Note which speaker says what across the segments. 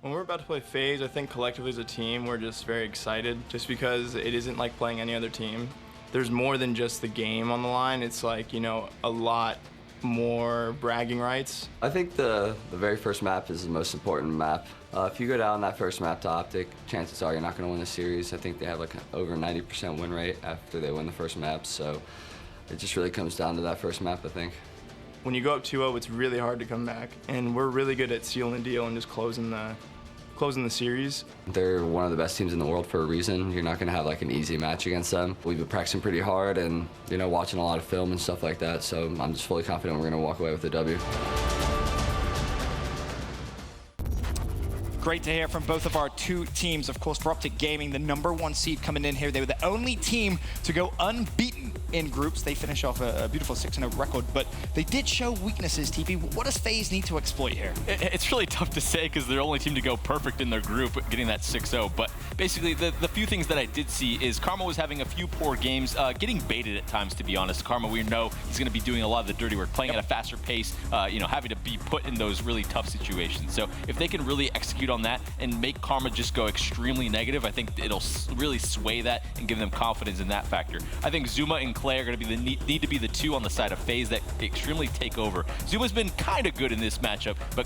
Speaker 1: When we're about to play FaZe, I think collectively as a team, we're just very excited just because it isn't like playing any other team. There's more than just the game on the line. It's like, you know, a lot more bragging rights.
Speaker 2: I think the very first map is the most important map. If you go down that first map to OpTic, chances are you're not going to win the series. I think they have like an over 90% win rate after they win the first map, so it just really comes down to that first map, I think.
Speaker 1: When you go up 2-0, it's really hard to come back, and we're really good at sealing the deal and just closing the series.
Speaker 2: They're one of the best teams in the world for a reason. You're not going to have like an easy match against them. We've been practicing pretty hard and, you know, watching a lot of film and stuff like that, so I'm just fully confident we're going to walk away with the W.
Speaker 3: Great to hear from both of our two teams. Of course, for OpTic Gaming, the #1 seed coming in here. They were the only team to go unbeaten in groups. They finish off a beautiful 6-0 record, but they did show weaknesses, TP. What does FaZe need to exploit here?
Speaker 4: It's really tough to say because they're the only team to go perfect in their group, getting that 6-0. But basically, the few things that I did see is Karma was having a few poor games, getting baited at times, to be honest. Karma, we know he's going to be doing a lot of the dirty work, playing at a faster pace, you know, having to be put in those really tough situations. So if they can really execute on that and make Karma just go extremely negative, I think it'll really sway that and give them confidence in that factor. I think Zuma and Clay are going to be need to be the two on the side of FaZe that extremely take over. Zuma's been kind of good in this matchup, but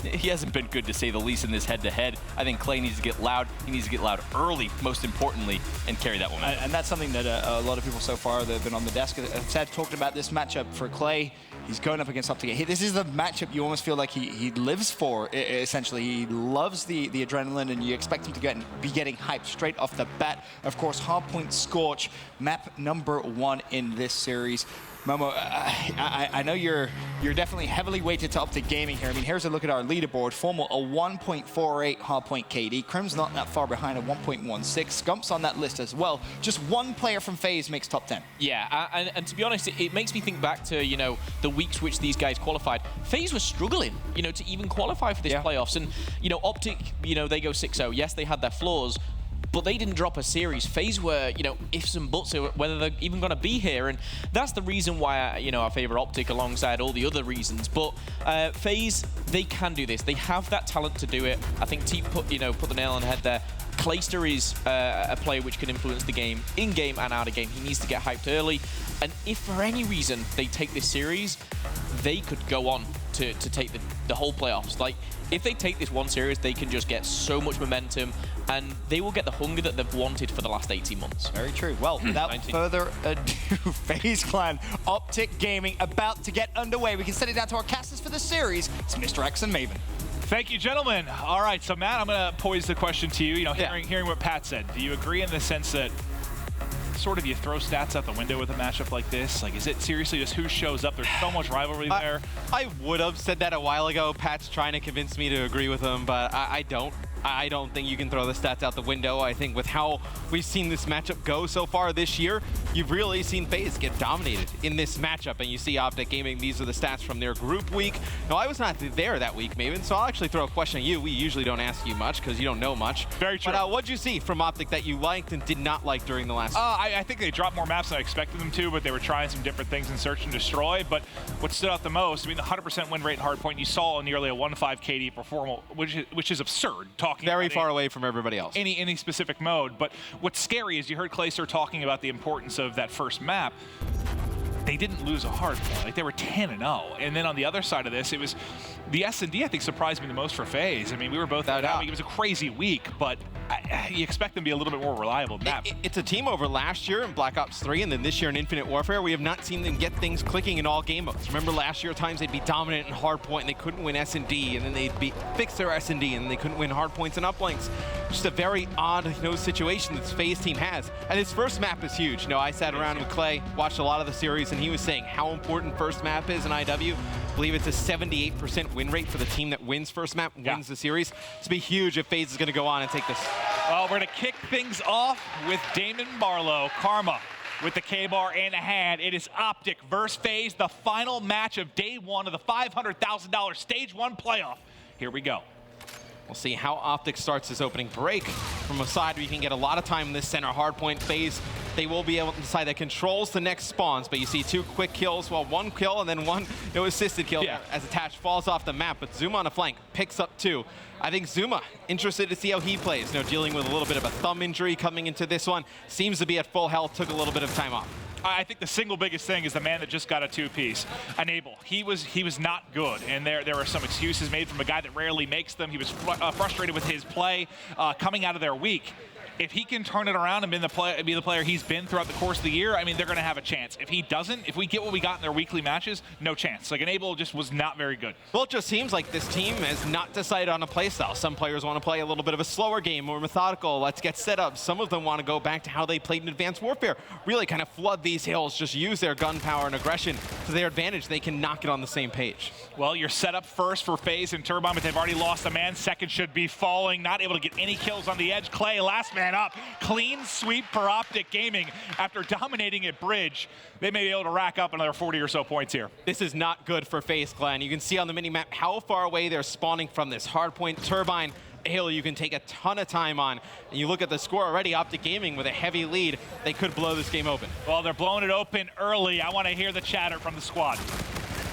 Speaker 4: he hasn't been good, to say the least, in this head-to-head. I think Clay needs to get loud. He needs to get loud early, most importantly, and carry that momentum.
Speaker 3: And that's something that a lot of people so far that have been on the desk have said, talking about this matchup for Clay. He's going up against OpTic. This is the matchup you almost feel like he lives for, essentially. He loves the adrenaline, and you expect him to be getting hyped straight off the bat. Of course, Hardpoint Scorch, map #1 in this series. Momo, I know you're definitely heavily weighted to OpTic Gaming here. I mean, here's a look at our leaderboard. Formal, a 1.48 hardpoint KD. Crim's not that far behind, a 1.16. Scump's on that list as well. Just one player from FaZe makes top 10.
Speaker 5: Yeah, and to be honest, it makes me think back to, you know, the weeks which these guys qualified. FaZe was struggling, you know, to even qualify for this playoffs. And, you know, OpTic, you know, they go 6-0. Yes, they had their flaws, but they didn't drop a series. FaZe were, you know, ifs and buts whether they're even going to be here, and that's the reason why you know, I favor OpTic alongside all the other reasons. But FaZe, they can do this. They have that talent to do it. I think Teep put the nail on the head there. Clayster is a player which can influence the game in-game and out-of-game. He needs to get hyped early, and if for any reason they take this series, they could go on to take the whole playoffs. Like, if they take this one series, they can just get so much momentum, and they will get the hunger that they've wanted for the last 18 months.
Speaker 3: Very true. Well, without further ado, FaZe Clan, OpTic Gaming, about to get underway. We can send it down to our casters for the series. It's Mr. X and Maven.
Speaker 6: Thank you, gentlemen. All right, so Matt, I'm going to pose the question to you. You know, hearing what Pat said, do you agree in the sense that sort of you throw stats out the window with a matchup like this? Like, is it seriously just who shows up? There's so much rivalry there.
Speaker 7: I would have said that a while ago. Pat's trying to convince me to agree with him, but I don't. I don't think you can throw the stats out the window. I think with how we've seen this matchup go so far this year, you've really seen FaZe get dominated in this matchup. And you see OpTic Gaming, these are the stats from their group week. Now, I was not there that week, Maven, so I'll actually throw a question at you. We usually don't ask you much because you don't know much.
Speaker 6: Very true.
Speaker 7: But what'd you see from OpTic that you liked and did not like during the last
Speaker 6: I think they dropped more maps than I expected them to, but they were trying some different things in Search and Destroy. But what stood out the most, I mean, the 100% win rate in Hardpoint, you saw nearly a 1.5 KD per formal, which is absurd. Talking
Speaker 7: very far away from everybody else.
Speaker 6: Any specific mode. But what's scary is you heard Clayster talking about the importance of that first map. They didn't lose a hard point. Like, they were 10-0. And then on the other side of this, it was the S&D, I think, surprised me the most for FaZe. I mean, we were both out. It was a crazy week, but you expect them to be a little bit more reliable than that.
Speaker 7: It's a team over last year in Black Ops 3 and then this year in Infinite Warfare. We have not seen them get things clicking in all game modes. Remember last year, times they'd be dominant in hardpoint and they couldn't win S&D, and then they'd fix their S&D and they couldn't win hardpoints and uplinks. Just a very odd, situation this FaZe team has. And his first map is huge. I sat around with Clay, watched a lot of the series, and he was saying how important first map is in IW. I believe it's a 78% win rate for the team that wins first map, wins the series. It's be huge if FaZe is going to go on and take this.
Speaker 6: Well, we're going to kick things off with Damon Barlow, Karma, with the K-Bar in hand. It is OpTic versus FaZe, the final match of day one of the $500,000 Stage 1 playoff. Here we go.
Speaker 7: We'll see how OpTic starts this opening break. From a side where you can get a lot of time in this center hardpoint. FaZe they will be able to decide that controls the next spawns, but you see 2 quick kills, well, 1 kill and then 1 assisted kill as Attach falls off the map, but Zuma on the flank picks up 2. I think Zuma, interested to see how he plays, dealing with a little bit of a thumb injury coming into this one, seems to be at full health, took a little bit of time off.
Speaker 6: I think the single biggest thing is the man that just got a 2-piece, Enable. He was not good, and there were some excuses made from a guy that rarely makes them. He was frustrated with his play coming out of their week. If he can turn it around and be the player he's been throughout the course of the year, I mean, they're going to have a chance. If he doesn't, if we get what we got in their weekly matches, no chance. Like, Enable just was not very good.
Speaker 7: Well, it just seems like this team has not decided on a play style. Some players want to play a little bit of a slower game, more methodical, let's get set up. Some of them want to go back to how they played in Advanced Warfare, really kind of flood these hills, just use their gun power and aggression to their advantage. They can knock it on the same page.
Speaker 6: Well, you're set up first for FaZe and Turbine, but they've already lost a man. Second should be falling, not able to get any kills on the edge. Clay, last man up. Clean sweep for OpTic Gaming. After dominating at Bridge, they may be able to rack up another 40 or so points here.
Speaker 7: This is not good for FaZe, Glenn. You can see on the minimap how far away they're spawning from this hardpoint. Turbine, a hill you can take a ton of time on. And you look at the score already, OpTic Gaming with a heavy lead. They could blow this game open.
Speaker 6: Well, they're blowing it open early. I want to hear the chatter from the squad.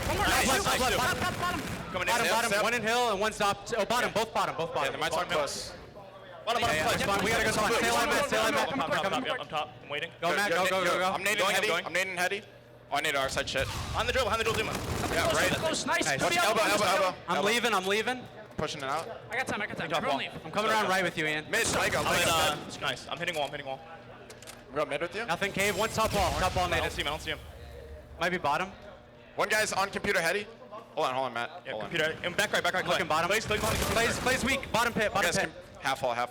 Speaker 8: Bottom. One in hill and one stop. Oh, bottom. Both bottom. Yeah, they might talk close. Bottom. We gotta go top. Stay line, Matt.
Speaker 9: I'm top. I'm waiting.
Speaker 8: Go, Matt. Go.
Speaker 9: I'm nading heady. Oh, I need our side shit. On the drill, Zuma. Yeah, right.
Speaker 10: Close, nice.
Speaker 9: Elbow.
Speaker 8: I'm leaving.
Speaker 9: Pushing it out.
Speaker 10: I got time. Everyone leave.
Speaker 8: I'm coming around right with you, Ian.
Speaker 9: Mid, nice. I'm hitting wall. We're up mid with you?
Speaker 8: Nothing, cave. One top wall. Top wall,
Speaker 9: I don't see him.
Speaker 8: Might be bottom.
Speaker 9: One guy's on computer heady. Hold on, Matt.
Speaker 10: Yeah, computer. And back right.
Speaker 8: Looking bottom. Plays weak. Bottom pit.
Speaker 9: Half fall.
Speaker 10: And my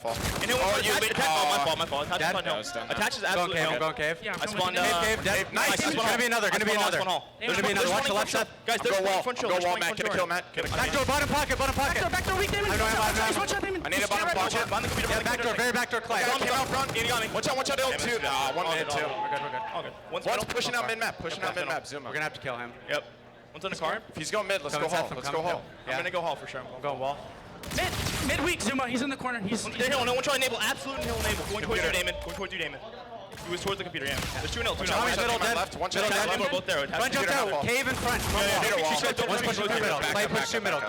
Speaker 10: fault. Attach is absolutely
Speaker 8: I'm going cave.
Speaker 10: Yeah,
Speaker 8: I spawned cave. Nice. There's gonna be another. There's gonna be another. Watch the left side.
Speaker 10: Guys,
Speaker 9: go wall, Matt. Get a kill, Matt.
Speaker 8: Back door, bottom pocket.
Speaker 10: Back door, weak damage.
Speaker 9: I need a bottom pocket.
Speaker 8: Yeah, back door, very back door, Clay.
Speaker 9: Came out front. Watch out, L2. 1 minute, 2.
Speaker 10: We're good.
Speaker 9: One's pushing out mid-map. Zuma.
Speaker 8: We're gonna have to kill him.
Speaker 10: Yep. One's in the car.
Speaker 9: If he's going mid, let's go hall.
Speaker 10: I'm gonna go hall for sure.
Speaker 8: Go wall.
Speaker 10: Mid weak, Zuma. He's in the corner. He's hill. No one try enable. Absolute hill enable. Going towards you, Damon. He was towards the computer, yeah. There's 2 0.
Speaker 9: Tommy's middle dead.
Speaker 10: One dead. Both there.
Speaker 8: One jumped out. Cave in front. One's pushing through middle. Clay push through middle.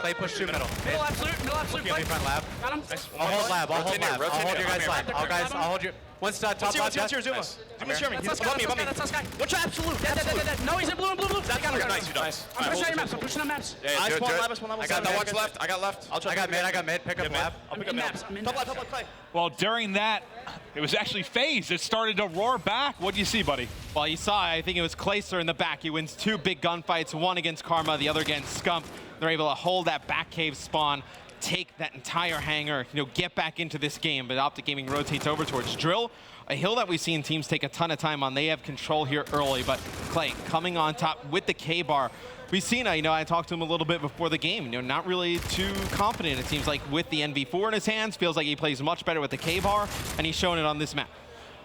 Speaker 10: Middle absolute.
Speaker 8: Give me front lab.
Speaker 10: Got him.
Speaker 8: I'll hold lab. I'll hold your guys' lab. I'll hold you. One top lab.
Speaker 10: What's your Zuma? Zuma's Sherman. He's above me. That's us guy. What's your absolute? Dead. No, he's in blue. That got him.
Speaker 9: Nice.
Speaker 10: I'm pushing on maps.
Speaker 9: I got left.
Speaker 8: I got mid. Pick up lab.
Speaker 10: I'll pick up maps. Top left, Clay.
Speaker 6: Well, during that, it was actually FaZe that started to roar back. What do you see, buddy?
Speaker 7: Well, you saw, I think it was Clayster in the back. He wins 2 big gunfights, one against Karma, the other against Scump. They're able to hold that back cave spawn, take that entire hangar, get back into this game. But OpTic Gaming rotates over towards Drill, a hill that we've seen teams take a ton of time on. They have control here early, but Clay coming on top with the K-bar. We've seen, I talked to him a little bit before the game, not really too confident, it seems like, with the NV4 in his hands. Feels like he plays much better with the K-bar, and he's shown it on this map.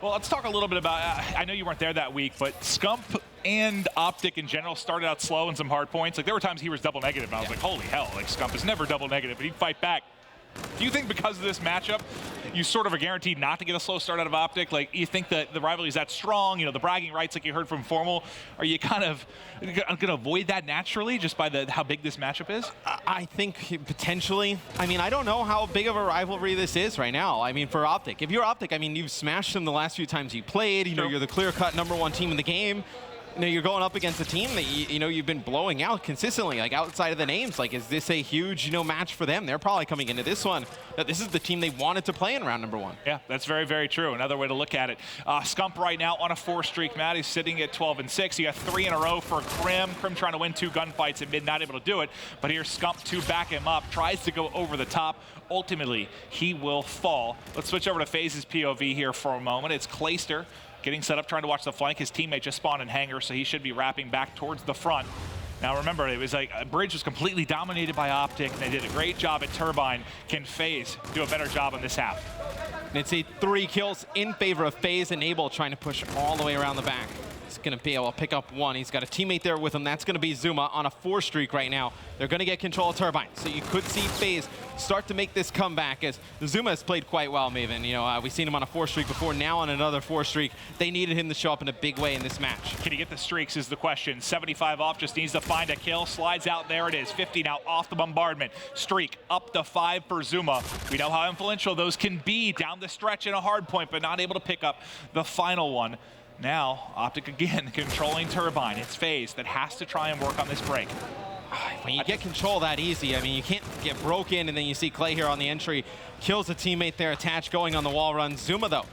Speaker 6: Well, let's talk a little bit about, I know you weren't there that week, but Scump and OpTic in general started out slow in some hard points. Like, there were times he was double negative, and I was like, holy hell, like, Scump is never double negative, but he'd fight back. Do you think because of this matchup, you sort of are guaranteed not to get a slow start out of OpTic? Like, you think that the rivalry is that strong, the bragging rights like you heard from Formal, are you kind of going to avoid that naturally just by how big this matchup is?
Speaker 7: I think potentially. I don't know how big of a rivalry this is right now. For OpTic. If you're OpTic, you've smashed them the last few times you played. You're the clear-cut #1 team in the game. You're going up against a team that you've been blowing out consistently, like outside of the names. Like, is this a huge match for them? They're probably coming into this one. This is the team they wanted to play in round #1.
Speaker 6: Yeah, that's very, very true. Another way to look at it. Scump right now on a 4-streak, Matt. He's sitting at 12-6. You got 3 in a row for Krim. Krim trying to win 2 gunfights at mid, not able to do it. But here's Scump to back him up. Tries to go over the top. Ultimately, he will fall. Let's switch over to FaZe's POV here for a moment. It's Clayster getting set up, trying to watch the flank. His teammate just spawned in hangar, so he should be wrapping back towards the front. Now remember, it was like Bridge was completely dominated by OpTic, and they did a great job at Turbine. Can FaZe do a better job in this half?
Speaker 7: And it's 3 kills in favor of FaZe, Enable trying to push all the way around the back. He's going to be able to pick up one. He's got a teammate there with him. That's going to be Zuma on a 4 streak right now. They're going to get control of Turbine. So you could see FaZe start to make this comeback, as Zuma has played quite well, Maven. You know, we've seen him on a 4 streak before, now on another 4 streak. They needed him to show up in a big way in this match.
Speaker 6: Can he get the streaks is the question. 75 off, just needs to find a kill. Slides out, there it is. 50 now off the bombardment. Streak up to 5 for Zuma. We know how influential those can be down the stretch in a hard point, but not able to pick up the final one. Now, OpTic again controlling Turbine. It's FaZe that has to try and work on this break.
Speaker 7: When you get control that easy, I mean, you can't get broken, and then you see Clay here on the entry, kills a teammate there, attached, going on the wall run. Zuma, though,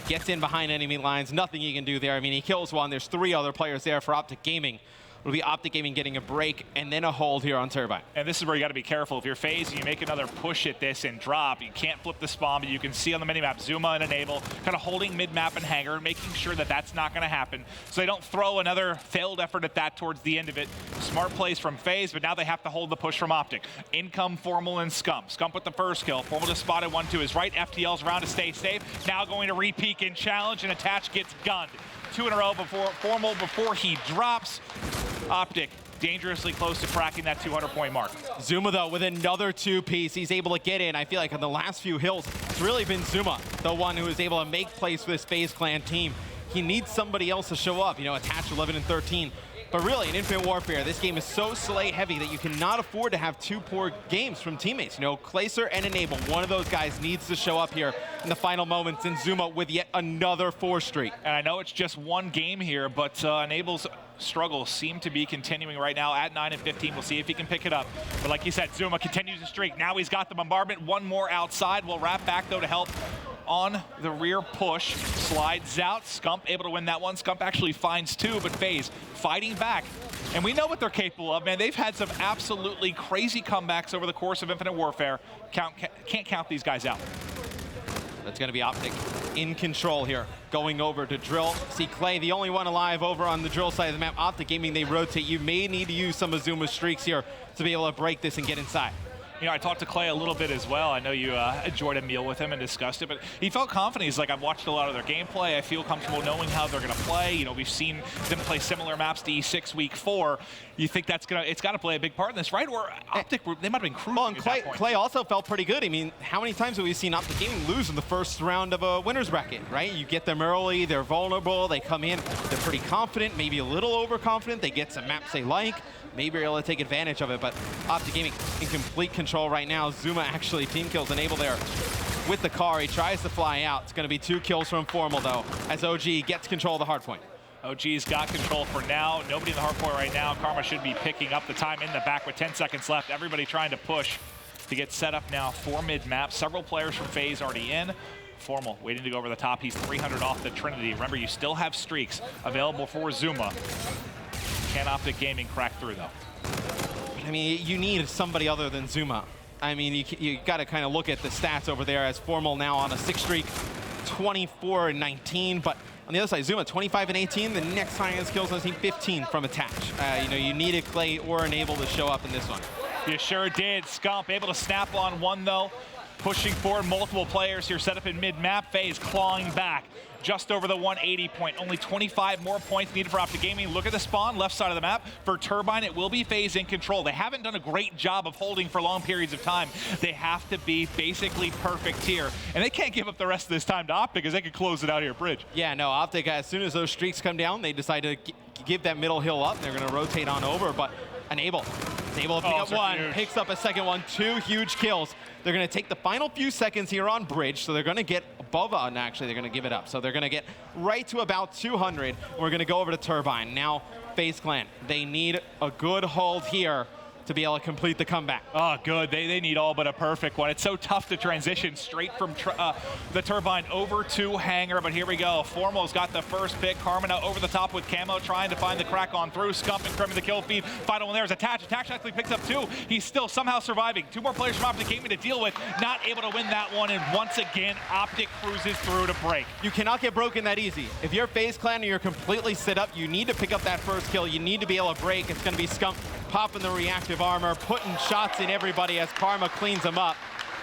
Speaker 7: gets in behind enemy lines. Nothing he can do there. I mean, he kills one. There's 3 other players there for OpTic Gaming. It'll be OpTic Gaming getting a break and then a hold here on Turbine.
Speaker 6: And this is where you got to be careful. If you're FaZe and you make another push at this and drop, you can't flip the spawn, but you can see on the minimap Zuma and Enable kind of holding mid-map and Hangar, making sure that that's not going to happen, so they don't throw another failed effort at that towards the end of it. Smart plays from FaZe, but now they have to hold the push from OpTic. In come Formal and Scump. Scump with the first kill. Formal just spotted 1 to his right. FTL's around to stay safe. Now going to re-peek and challenge, and Attach gets gunned. 2 in a row before Formal before he drops. OpTic dangerously close to cracking that 200-point mark.
Speaker 7: Zuma, though, with another 2-piece, he's able to get in. I feel like on the last few hills, it's really been Zuma, the one who is able to make plays for this FaZe Clan team. He needs somebody else to show up. You know, Attach 11 and 13. But really, in Infinite Warfare, this game is so slay heavy that you cannot afford to have 2 poor games from teammates. You know, Clacer and Enable, one of those guys needs to show up here in the final moments, and Zuma with yet another 4 streak.
Speaker 6: And I know it's just 1 game here, but Enable's struggles seem to be continuing right now at 9 and 15. We'll see if he can pick it up. But like you said, Zuma continues to streak. Now he's got the bombardment. 1 more outside. We'll wrap back, though, to help on the rear push. Slides out. Scump able to win that one. Scump actually finds 2, but FaZe fighting back. And we know what they're capable of, man. They've had some absolutely crazy comebacks over the course of Infinite Warfare. Can't count these guys out.
Speaker 7: That's going to be OpTic in control here. Going over to Drill. See Clay, the only one alive over on the Drill side of the map. OpTic Gaming, they rotate. You may need to use some of Zuma's streaks here to be able to break this and get inside.
Speaker 6: You know, I talked to Clay a little bit as well. I know you enjoyed a meal with him and discussed it, but he felt confident. He's like, I've watched a lot of their gameplay. I feel comfortable knowing how they're going to play. You know, we've seen them play similar maps to E6 week 4. You think it's got to play a big part in this, right? Or OpTic, they might have been cruising. Well, and
Speaker 7: Clay also felt pretty good. I mean, how many times have we seen OpTic Gaming lose in the first round of a winner's bracket, right? You get them early, they're vulnerable, they come in, they're pretty confident, maybe a little overconfident. They get some maps they like. Maybe able to take advantage of it, but OpTic Gaming in complete control right now. Zuma actually team kills Enable there with the car. He tries to fly out. It's going to be 2 kills from Formal, though, as OG gets control of the hardpoint.
Speaker 6: OG's got control for now. Nobody in the hardpoint right now. Karma should be picking up the time in the back with 10 seconds left. Everybody trying to push to get set up now for mid-map. Several players from FaZe already in. Formal waiting to go over the top. He's 300 off the Trinity. Remember, you still have streaks available for Zuma. Can OpTic Gaming crack through, though?
Speaker 7: I mean, you need somebody other than Zuma. I mean, you got to kind of look at the stats over there, as Formal now on a 6 streak, 24 and 19. But on the other side, Zuma 25 and 18. The next highest kills on the team, 15 from Attach. You know, you needed Clay or Enable to show up in this one.
Speaker 6: You sure did. Scump able to snap on 1, though. Pushing forward, multiple players here set up in mid-map. FaZe clawing back just over the 180 point. Only 25 more points needed for OpTic Gaming. Look at the spawn, left side of the map. For Turbine, it will be FaZe in control. They haven't done a great job of holding for long periods of time. They have to be basically perfect here. And they can't give up the rest of this time to OpTic, because they could close it out here, Bridge.
Speaker 7: Yeah, no, OpTic, as soon as those streaks come down, they decide to give that middle hill up. They're going to rotate on over, but Enable is able to pick up 1, picks up a second one, 2 huge kills. They're going to take the final few seconds here on Bridge, so they're going to get above, and actually they're going to give it up. So they're going to get right to about 200. We're going to go over to Turbine. Now, FaZe Clan, they need a good hold here to be able to complete the comeback.
Speaker 6: Oh, good. They need all but a perfect one. It's so tough to transition straight from the Turbine over to Hangar, but here we go. Formal's got the first pick. Carmina over the top with Camo, trying to find the crack on through. Scump and Crim in the kill feed. Final one there is Attach. Attach actually picks up 2. He's still somehow surviving. 2 more players from OpTic Gaming to deal with. Not able to win that one, and once again, OpTic cruises through to break.
Speaker 7: You cannot get broken that easy. If you're FaZe Clan and you're completely set up, you need to pick up that first kill. You need to be able to break. It's going to be Scump popping the reactive armor, putting shots in everybody as Karma cleans them up.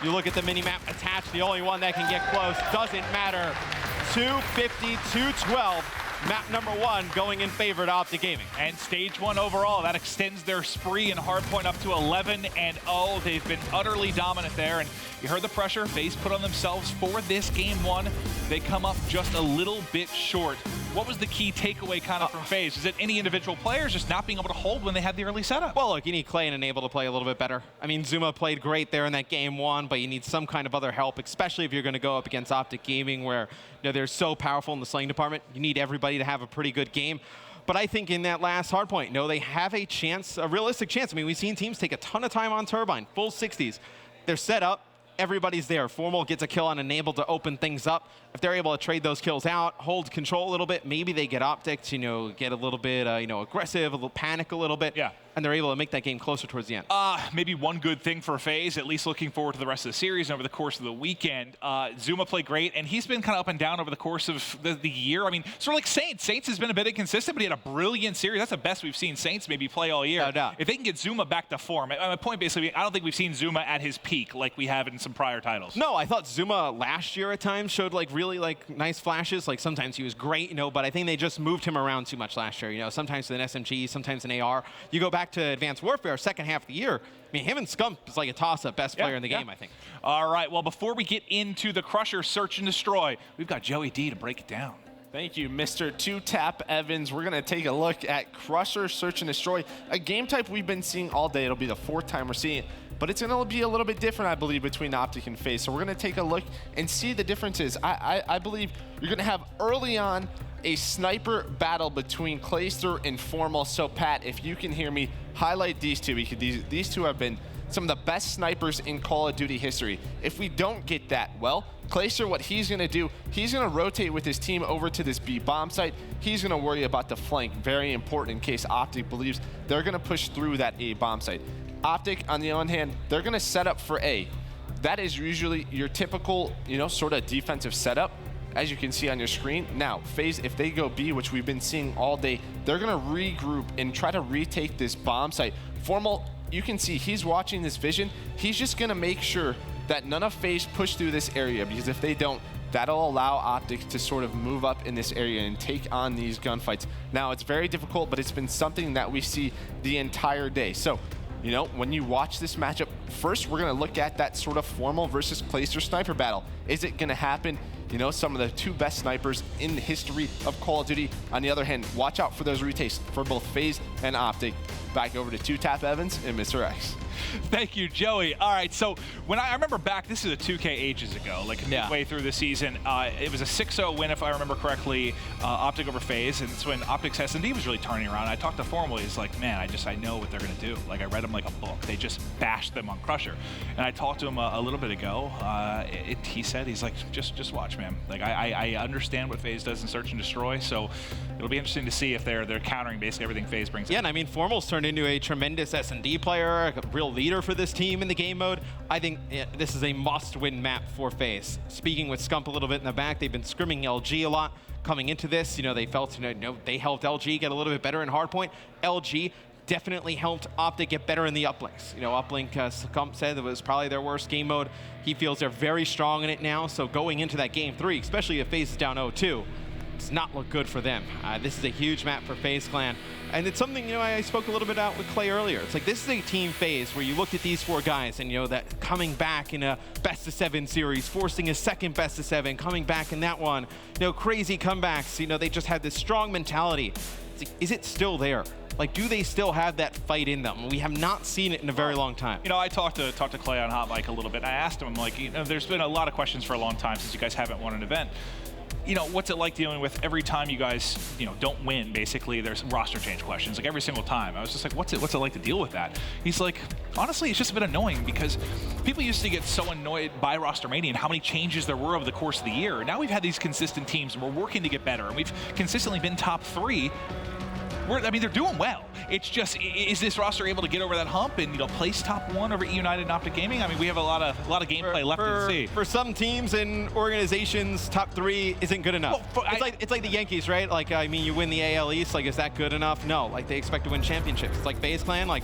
Speaker 7: You look at the minimap, Attach, the only one that can get close. Doesn't matter. 250, 212. map number 1 going in favor to OpTic Gaming.
Speaker 6: And stage 1 overall, that extends their spree in hardpoint up to 11-0. They've been utterly dominant there, and you heard the pressure FaZe put on themselves for this game 1. They come up just a little bit short. What was the key takeaway kind of from FaZe? Is it any individual players just not being able to hold when they had the early setup?
Speaker 7: Well, look, you need Clay and Enable to play a little bit better. I mean, Zuma played great there in that game 1, but you need some kind of other help, especially if you're going to go up against OpTic Gaming, where they're so powerful in the slaying department. You need everybody to have a pretty good game. But I think in that last hardpoint, they have a chance, a realistic chance. I mean, we've seen teams take a ton of time on Turbine, full 60s. They're set up. Everybody's there. Formal gets a kill on Enable to open things up. If they're able to trade those kills out, hold control a little bit, maybe they get OpTic to, get a little bit, aggressive, a little panic a little bit.
Speaker 6: Yeah.
Speaker 7: And they're able to make that game closer towards the end.
Speaker 6: Maybe one good thing for FaZe, at least looking forward to the rest of the series and over the course of the weekend. Zuma played great, and he's been kind of up and down over the course of the year. I mean, sort of like Saints. Saints has been a bit inconsistent, but he had a brilliant series. That's the best we've seen Saints maybe play all year.
Speaker 7: No doubt.
Speaker 6: If they can get Zuma back to form, my point basically, I don't think we've seen Zuma at his peak like we have in some prior titles.
Speaker 7: No, I thought Zuma last year at times showed really nice flashes. Like sometimes he was great, but I think they just moved him around too much last year. Sometimes with an SMG, sometimes an AR. You go back to Advanced Warfare, second half of the year. I mean, him and Scump is like a toss-up, best player in the game, I think.
Speaker 6: All right, well, before we get into the Crusher Search and Destroy, we've got Joey D to break it down.
Speaker 11: Thank you, Mr. Two-Tap Evans. We're going to take a look at Crusher Search and Destroy, a game type we've been seeing all day. It'll be the 4th time we're seeing it, but it's going to be a little bit different, I believe, between OpTic and FaZe. So we're going to take a look and see the differences. I believe you're going to have early on a sniper battle between Clayster and Formal. So, Pat, if you can hear me, highlight these two, because these two have been some of the best snipers in Call of Duty history. If we don't get that, well, Clayster, what he's going to do, he's going to rotate with his team over to this B bomb site. He's going to worry about the flank, very important in case OpTic believes they're going to push through that A bomb site. OpTic, on the other hand, they're going to set up for A. That is usually your typical, sort of defensive setup, as you can see on your screen. Now, FaZe, if they go B, which we've been seeing all day, they're going to regroup and try to retake this bomb site. Formal, you can see he's watching this vision. He's just going to make sure that none of FaZe push through this area, because if they don't, that'll allow OpTic to sort of move up in this area and take on these gunfights. Now, it's very difficult, but it's been something that we see the entire day. So, when you watch this matchup, first we're going to look at that sort of Formal versus Clayster sniper battle. Is it going to happen? Some of the 2 best snipers in the history of Call of Duty. On the other hand, watch out for those retakes for both FaZe and OpTic. Back over to Two-Tap Evans and Mr. X.
Speaker 6: Thank you, Joey. All right, so when I remember back, this is a 2K ages ago, like midway through the season. It was a 6-0 win, if I remember correctly, OpTic over FaZe, and it's when OpTic's S&D was really turning around. I talked to Formal, he's like, man, I know what they're going to do. Like, I read them like a book. They just bashed them on Crusher. And I talked to him a little bit ago. He said, he's like, just watch, man. Like, I understand what FaZe does in Search and Destroy, so it'll be interesting to see if they're countering basically everything FaZe brings in.
Speaker 7: Yeah, and I mean, Formal's turned into a tremendous S&D player, a real leader for this team in the game mode. I think this is a must-win map for FaZe. Speaking with Scump a little bit in the back, they've been scrimming LG a lot. Coming into this, they felt, they helped LG get a little bit better in hardpoint. LG definitely helped OpTic get better in the uplinks. Uplink, Scump said, it was probably their worst game mode. He feels they're very strong in it now, so going into that game 3, especially if FaZe is down 0-2, does not look good for them. This is a huge map for FaZe Clan. And it's something, I spoke a little bit about with Clay earlier. It's like, this is a team FaZe where you looked at these 4 guys and, that coming back in a best-of-7 series, forcing a second best-of-7, coming back in that one, crazy comebacks. They just had this strong mentality. It's like, is it still there? Like, do they still have that fight in them? We have not seen it in a very long time.
Speaker 6: I talked to Clay on Hot Mic a little bit. I asked him, like, there's been a lot of questions for a long time since you guys haven't won an event. What's it like dealing with every time you guys, don't win, basically, there's roster change questions, like every single time. I was just like, what's it like to deal with that? He's like, honestly, it's just a bit annoying because people used to get so annoyed by Roster Mania and how many changes there were over the course of the year. Now we've had these consistent teams and we're working to get better, and we've consistently been top 3. They're doing well. It's just, is this roster able to get over that hump and place top 1 over United and OpTic Gaming? I mean, we have a lot of gameplay left to see.
Speaker 7: For some teams and organizations, top 3 isn't good enough. Well, it's like the Yankees, right? Like, you win the AL East. Like, is that good enough? No. Like, they expect to win championships. It's like FaZe Clan. Like,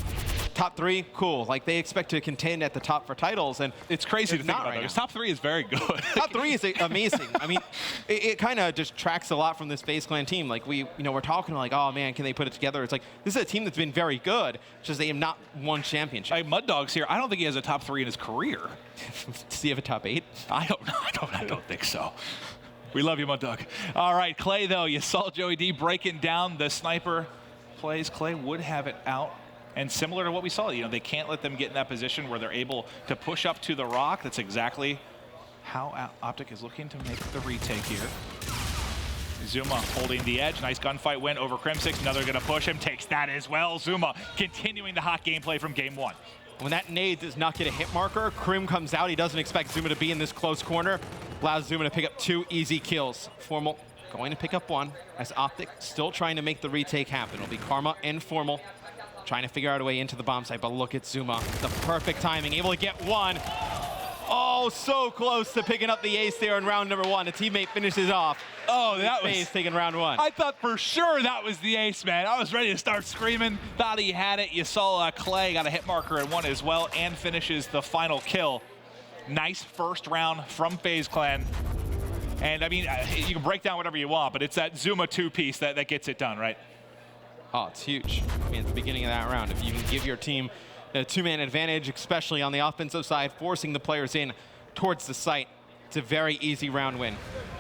Speaker 7: top 3, cool. Like, they expect to contend at the top for titles, and
Speaker 6: it's crazy to think about
Speaker 7: right
Speaker 6: because top 3 is very good.
Speaker 7: Top 3 is amazing. I mean, it kind of just tracks a lot from this FaZe Clan team. Like, we're talking like, oh man, can they put it together? It's like, this is a team that's been very good, just they have not won championship.
Speaker 6: Like Mud Dog's here. I don't think he has a top 3 in his career.
Speaker 7: Does he have a top 8?
Speaker 6: I don't think so. We love you, Mud Dog. All right, Clay, though, you saw Joey D breaking down the sniper plays. Clay would have it out. And similar to what we saw, they can't let them get in that position where they're able to push up to the rock. That's exactly how OpTic is looking to make the retake here. Zuma holding the edge. Nice gunfight win over Crim6. Another going to push him. Takes that as well. Zuma continuing the hot gameplay from game 1.
Speaker 7: When that nade does not get a hit marker, Crim comes out. He doesn't expect Zuma to be in this close corner. Allows Zuma to pick up 2 easy kills. Formal going to pick up 1 as OpTic still trying to make the retake happen. It'll be Karma and Formal trying to figure out a way into the bomb site, but look at Zuma. The perfect timing, able to get 1. Oh, so close to picking up the ace there in round number 1. A teammate finishes off.
Speaker 6: Oh, that was
Speaker 7: FaZe taking round 1.
Speaker 6: I thought for sure that was the ace, man. I was ready to start screaming. Thought he had it. You saw Clay got a hit marker at 1 as well and finishes the final kill. Nice first round from FaZe Clan. And I mean, you can break down whatever you want, but it's that Zuma 2-piece that gets it done, right?
Speaker 7: Oh, it's huge. I mean, at the beginning of that round, if you can give your team a 2-man advantage, especially on the offensive side, forcing the players in towards the site, it's a very easy round win.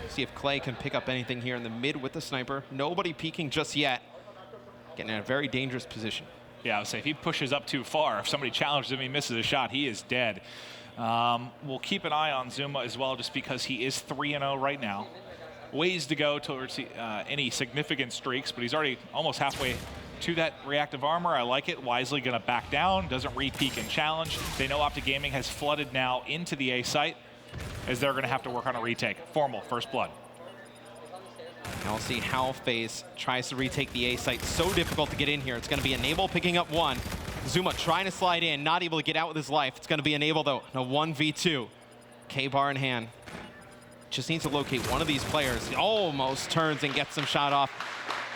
Speaker 7: See if Clay can pick up anything here in the mid with the sniper. Nobody peeking just yet. Getting in a very dangerous position.
Speaker 6: Yeah, I would say if he pushes up too far, if somebody challenges him, he misses a shot, he is dead. We'll keep an eye on Zuma as well, just because he is 3-0 right now. Ways to go towards any significant streaks, but he's already almost halfway to that reactive armor. I like it. Wisely going to back down, doesn't re-peek and challenge. They know OpTic Gaming has flooded now into the A site, as they're going to have to work on a retake. Formal, first blood.
Speaker 7: Now we'll see how FaZe tries to retake the A site. So difficult to get in here. It's going to be Enable picking up 1. Zuma trying to slide in, not able to get out with his life. It's going to be Enable, though. A 1v2. K-bar in hand. Just needs to locate one of these players. He almost turns and gets some shot off.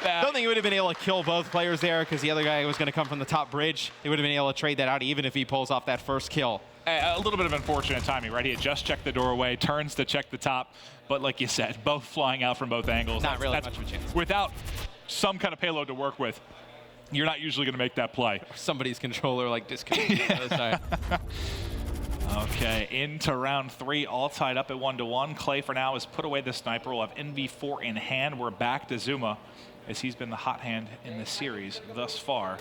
Speaker 7: Don't think he would have been able to kill both players there because the other guy was going to come from the top bridge. They would have been able to trade that out even if he pulls off that first kill.
Speaker 6: A little bit of unfortunate timing, right? He had just checked the doorway, turns to check the top, but like you said, both flying out from both angles.
Speaker 7: Not really much of a chance.
Speaker 6: Without some kind of payload to work with, you're not usually going to make that play.
Speaker 7: Somebody's controller like disconnected on the other side.
Speaker 6: Okay, into round 3, all tied up at 1-1. Clay for now has put away the sniper. We'll have NV4 in hand. We're back to Zuma, as he's been the hot hand in this series thus far.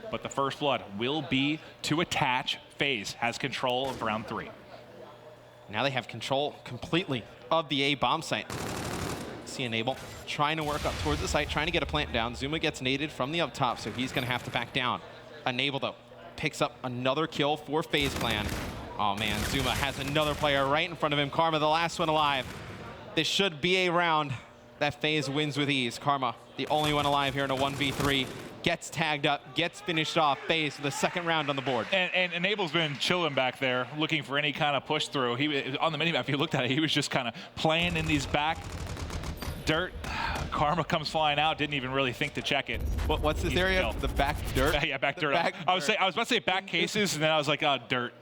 Speaker 6: But the first blood will be to attach. FaZe has control of round 3.
Speaker 7: Now they have control completely of the A bomb site. See Enable trying to work up towards the site, trying to get a plant down. Zuma gets naded from the up top, so he's going to have to back down. Enable, though, picks up another kill for FaZe Clan. Oh man, Zuma has another player right in front of him. Karma, the last one alive. This should be a round that FaZe wins with ease. Karma, the only one alive here in a 1v3. Gets tagged up, gets finished off. FaZe with the second round on the board.
Speaker 6: And Enable's been chilling back there, looking for any kind of push through. He on the minimap, if you looked at it, he was just kind of playing in these back dirt. Karma comes flying out, didn't even really think to check it.
Speaker 7: What's this area? The back dirt?
Speaker 6: Yeah, back dirt.
Speaker 7: Back
Speaker 6: I was about to say back cases, and then I was like, oh, dirt.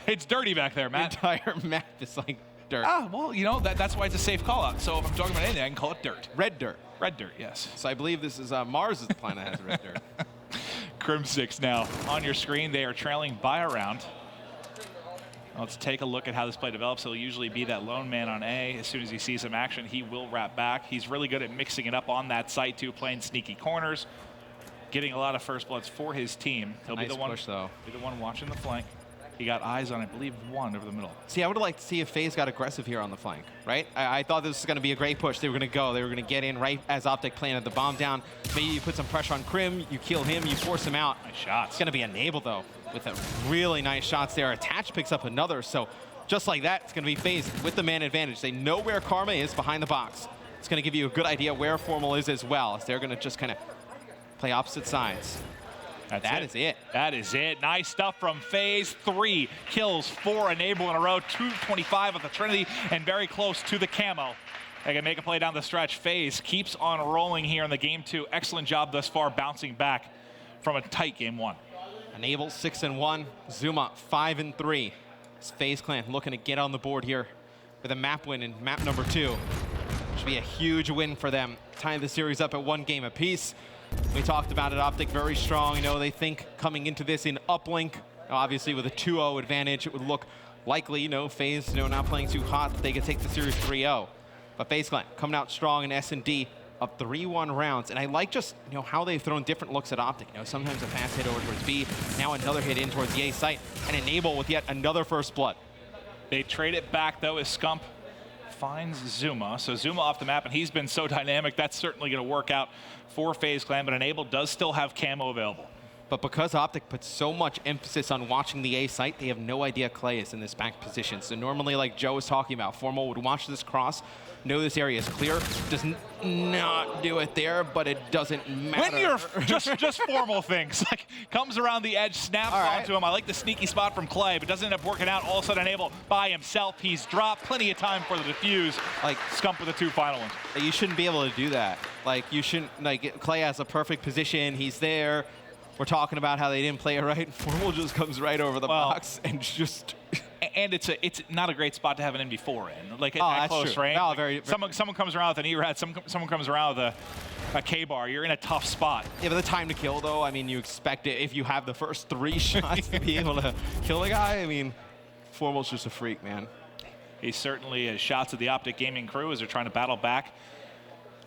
Speaker 6: It's dirty back there, Matt.
Speaker 7: The entire map is like dirt.
Speaker 6: Ah, well, you know, that's why it's a safe call-out. So if I'm talking about anything, I can call it dirt.
Speaker 7: Red dirt.
Speaker 6: Red dirt, yes.
Speaker 7: So I believe this is Mars is the planet that has red dirt.
Speaker 6: Crim6 now on your screen. They are trailing by a round. Let's take a look at how this play develops. He'll usually be that lone man on A. As soon as he sees some action, he will wrap back. He's really good at mixing it up on that site too, playing sneaky corners, getting a lot of first bloods for his team. He'll
Speaker 7: nice
Speaker 6: be the one,
Speaker 7: push, though.
Speaker 6: Be the one watching the flank. He got eyes on, I believe, 1 over the middle.
Speaker 7: See, I would have liked to see if FaZe got aggressive here on the flank, right? I thought this was going to be a great push. They were going to go. They were going to get in right as OpTic planted the bomb down. Maybe you put some pressure on Crim, you kill him, you force him out.
Speaker 6: Nice shots.
Speaker 7: It's going to be Enable, though, with a really nice shots there. Attach picks up another, so just like that, it's going to be FaZe with the man advantage. They know where Karma is behind the box. It's going to give you a good idea where Formal is as well, as they're going to just kind of play opposite sides. That is it.
Speaker 6: That is it. Nice stuff from FaZe. 3 kills, 4 Enable in a row, 225 with the Trinity, and very close to the camo. They can make a play down the stretch. FaZe keeps on rolling here in the game 2. Excellent job thus far bouncing back from a tight game 1.
Speaker 7: Enable 6-1, Zuma 5-3. It's FaZe Clan looking to get on the board here with a map win in map number 2. Should be a huge win for them. Tying the series up at 1 game apiece. We talked about it, OpTic very strong. You know, they think coming into this in uplink, obviously with a 2-0 advantage, it would look likely, you know, FaZe, you know, not playing too hot, that they could take the series 3-0. But FaZe Clan coming out strong in S&D of 3-1 rounds. And I like just, you know, how they've thrown different looks at OpTic. You know, sometimes a fast hit over towards B, now another hit in towards the A site, and Enable with yet another first blood.
Speaker 6: They trade it back, though, as Scump finds Zuma. So Zuma off the map, and he's been so dynamic, that's certainly going to work out for FaZe Clan, but Enable does still have camo available.
Speaker 7: But because OpTic puts so much emphasis on watching the A site, they have no idea Clay is in this back position. So normally, like Joe was talking about, Formal would watch this cross, know this area is clear, does not do it there, but it doesn't matter.
Speaker 6: When you're just Formal things, like comes around the edge, snaps onto him. I like the sneaky spot from Clay, but doesn't end up working out. All of a sudden, Enable by himself. He's dropped plenty of time for the defuse. Like Scump with the 2 final ones.
Speaker 7: You shouldn't be able to do that. Like you shouldn't. Like Clay has a perfect position. He's there. We're talking about how they didn't play it right. Formal just comes right over the box and just.
Speaker 6: And it's not a great spot to have an NB4 in. Like at close
Speaker 7: true.
Speaker 6: range.
Speaker 7: No,
Speaker 6: like someone comes around with an E-Rad, someone comes around with a K-bar. You're in a tough spot.
Speaker 7: Yeah, but the time to kill, though, I mean, you expect it if you have the first 3 shots to be able to kill a guy. I mean, Formal's just a freak, man.
Speaker 6: He certainly has shots at the OpTic Gaming crew as they're trying to battle back.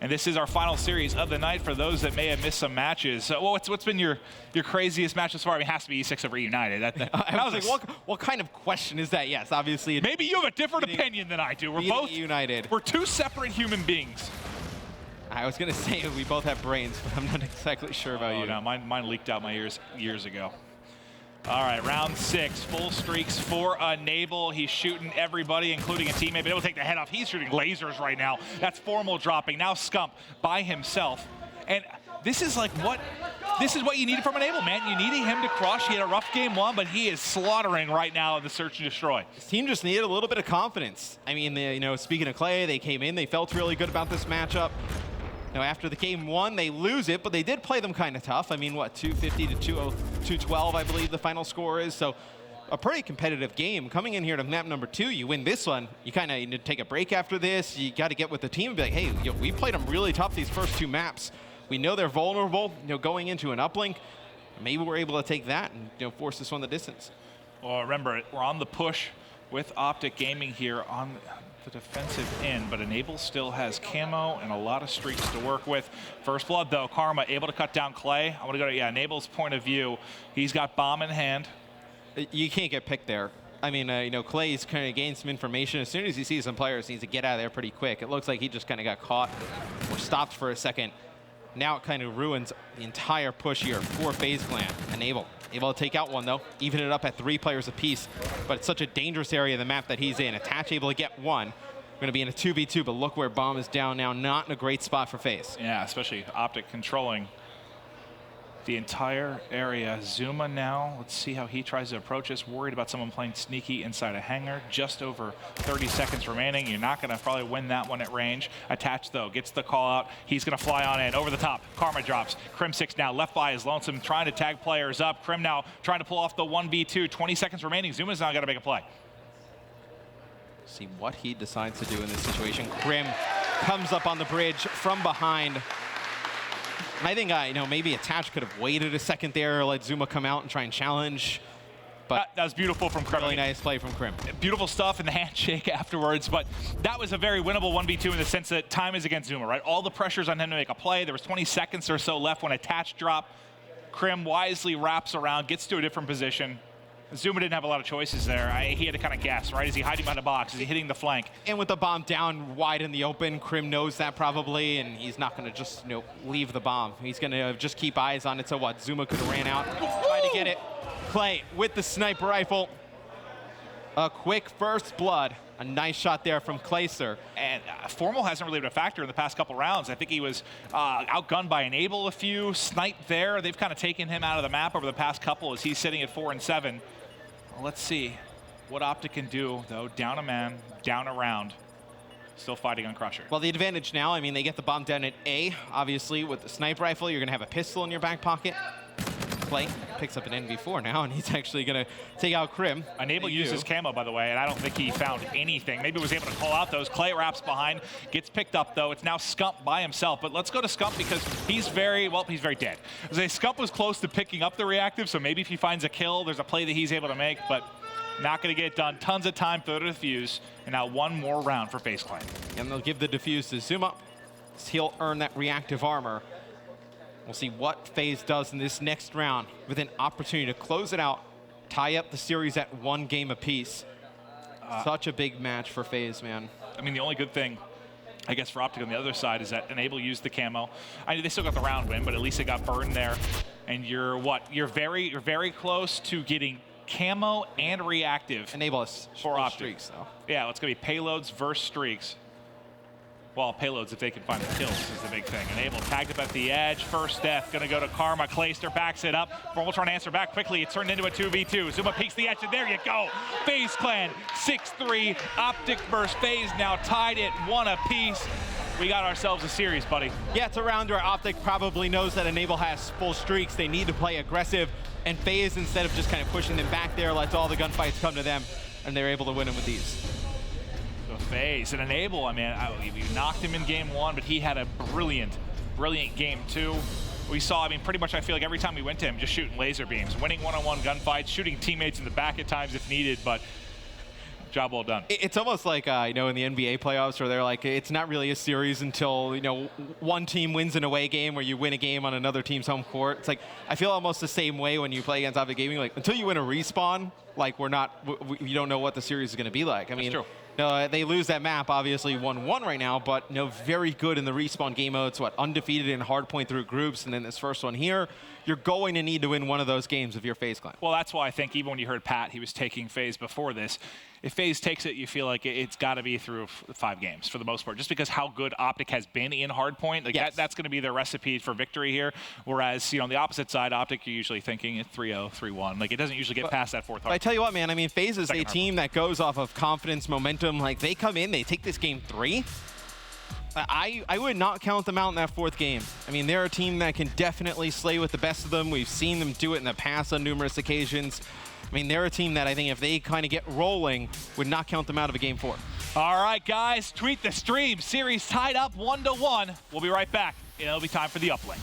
Speaker 6: And this is our final series of the night for those that may have missed some matches. Well, what's been your craziest match so far? I mean, it has to be E6 over United.
Speaker 7: I was like, what kind of question is that? Yes, obviously.
Speaker 6: Maybe you have a different opinion than I do. We're both
Speaker 7: United.
Speaker 6: We're 2 separate human beings.
Speaker 7: I was going to say we both have brains, but I'm not exactly sure about you.
Speaker 6: No, mine leaked out my ears years ago. All right, round 6, full streaks for Enable. He's shooting everybody, including a teammate, but able to take the head off. He's shooting lasers right now. That's Formal dropping. Now Scump by himself. And this is like what you needed from Enable, man. You needed him to crush. He had a rough game 1, but he is slaughtering right now in the search and destroy.
Speaker 7: His team just needed a little bit of confidence. I mean, you know, speaking of Clay, they came in, they felt really good about this matchup. Now, after the game 1, they lose it, but they did play them kind of tough. I mean, what, 250 to 212, I believe the final score is. So a pretty competitive game. Coming in here to map number 2, you win this one. You kind of need to take a break after this. You got to get with the team and be like, hey, yo, we played them really tough these first 2 maps. We know they're vulnerable, you know, going into an uplink. Maybe we're able to take that and, you know, force this one the distance.
Speaker 6: Well, remember, we're on the push with OpTic Gaming here on the defensive end, but Enable still has camo and a lot of streaks to work with. First blood, though, Karma able to cut down Clay. I want to go to, Enable's point of view. He's got bomb in hand.
Speaker 7: You can't get picked there. I mean, you know, Clay's kind of gained some information. As soon as he sees some players, he needs to get out of there pretty quick. It looks like he just kind of got caught or stopped for a second. Now it kind of ruins the entire push here for FaZe Clan. Enable able to take out one, though, even it up at 3 players apiece. But it's such a dangerous area of the map that he's in. Attach able to get 1. We're going to be in a 2v2, but look where Bomb is down now. Not in a great spot for FaZe.
Speaker 6: Yeah, especially OpTic controlling the entire area. Zuma now, let's see how he tries to approach us. Worried about someone playing sneaky inside a hangar. Just over 30 seconds remaining. You're not going to probably win that one at range. Attach, though, gets the call out. He's going to fly on in. Over the top, Karma drops. Crim6 now left by his lonesome, trying to tag players up. Crim now trying to pull off the 1v2. 20 seconds remaining. Zuma's now got to make a play.
Speaker 7: See what he decides to do in this situation. Crim comes up on the bridge from behind. And I think, you know, maybe Attach could have waited a second there, let Zuma come out and try and challenge. But
Speaker 6: that was beautiful from Crim.
Speaker 7: Really nice play from Crim.
Speaker 6: Beautiful stuff in the handshake afterwards, but that was a very winnable 1v2 in the sense that time is against Zuma, right? All the pressure's on him to make a play. There was 20 seconds or so left when Attach dropped. Crim wisely wraps around, gets to a different position. Zuma didn't have a lot of choices there. He had to kind of guess, right? Is he hiding behind the box? Is he hitting the flank?
Speaker 7: And with the bomb down wide in the open, Crim knows that probably, and he's not going to just, you know, leave the bomb. He's going to just keep eyes on it. So what? Zuma could have ran out, tried to get it. Clay with the sniper rifle. A quick first blood. A nice shot there from Clayser.
Speaker 6: And Formal hasn't really been a factor in the past couple rounds. I think he was outgunned by Enable a few, sniped there. They've kind of taken him out of the map over the past couple as he's sitting at 4 and 7. Well, let's see what OpTic can do, though. Down a man, down a round. Still fighting on Crusher.
Speaker 7: Well, the advantage now, I mean, they get the bomb down at A. Obviously, with the sniper rifle, you're going to have a pistol in your back pocket. Clay picks up an NV4 now, and he's actually going to take out Krim.
Speaker 6: Enable uses camo, by the way, and I don't think he found anything. Maybe was able to call out those. Clay wraps behind, gets picked up, though. It's now Scump by himself, but let's go to Scump because he's very dead. Scump was close to picking up the reactive, so maybe if he finds a kill, there's a play that he's able to make, but not going to get it done. Tons of time for the defuse, and now one more round for FaZe Clan.
Speaker 7: And they'll give the defuse to Zuma. He'll earn that reactive armor. We'll see what FaZe does in this next round with an opportunity to close it out, tie up the series at 1 game apiece. Such a big match for FaZe, man.
Speaker 6: I mean, the only good thing, I guess, for OpTic on the other side is that Enable used the camo. I mean, they still got the round win, but at least they got burned there. And you're very close to getting camo and reactive.
Speaker 7: Enable us
Speaker 6: for OpTic.
Speaker 7: Streaks, though.
Speaker 6: Yeah, it's going to be payloads versus streaks. Well, payloads, if they can find the kills, is the big thing. Enable tagged up at the edge. First death, going to go to Karma. Clayster backs it up. Formal trying to answer back quickly. It turned into a 2v2. Zuma peeks the edge, and there you go. FaZe Clan, 6-3. OpTic versus FaZe now tied at 1 apiece. We got ourselves a series, buddy.
Speaker 7: Yeah, it's a round where OpTic probably knows that Enable has full streaks. They need to play aggressive, and FaZe, instead of just kind of pushing them back there, lets all the gunfights come to them, and they're able to win them with these.
Speaker 6: FaZe and Enable, I mean, we knocked him in game 1, but he had a brilliant game 2. We saw, I mean, pretty much I feel like every time we went to him, just shooting laser beams, winning one-on-one gunfights, shooting teammates in the back at times if needed, but job well done.
Speaker 7: It's almost like, you know, in the NBA playoffs where they're like, it's not really a series until, you know, one team wins an away game or you win a game on another team's home court. It's like, I feel almost the same way when you play against OpTic Gaming. Like, until you win a respawn, like, you don't know what the series is going to be like. I mean,
Speaker 6: that's true.
Speaker 7: No, they lose that map, obviously 1-1 right now, but you know, very good in the respawn game modes. Undefeated in hardpoint through groups, and then this first one here, you're going to need to win one of those games if you're FaZe Clan.
Speaker 6: Well, that's why I think even when you heard Pat, he was taking FaZe before this. If FaZe takes it, you feel like it's got to be through 5 games for the most part, just because how good OpTic has been in hardpoint. Like
Speaker 7: yes.
Speaker 6: that's going to be their recipe for victory here. Whereas, you know, on the opposite side, OpTic, you're usually thinking 3-0, 3-1. Like it doesn't usually get past that 4th hard.
Speaker 7: I tell you what, man. I mean, FaZe is a team that goes off of confidence, momentum. Like they come in, they take this game 3. I would not count them out in that 4th game. I mean, they're a team that can definitely slay with the best of them. We've seen them do it in the past on numerous occasions. I mean, they're a team that I think if they kind of get rolling, would not count them out of a game 4.
Speaker 6: All right, guys, tweet the stream. Series tied up 1-1. We'll be right back. It'll be time for the uplink.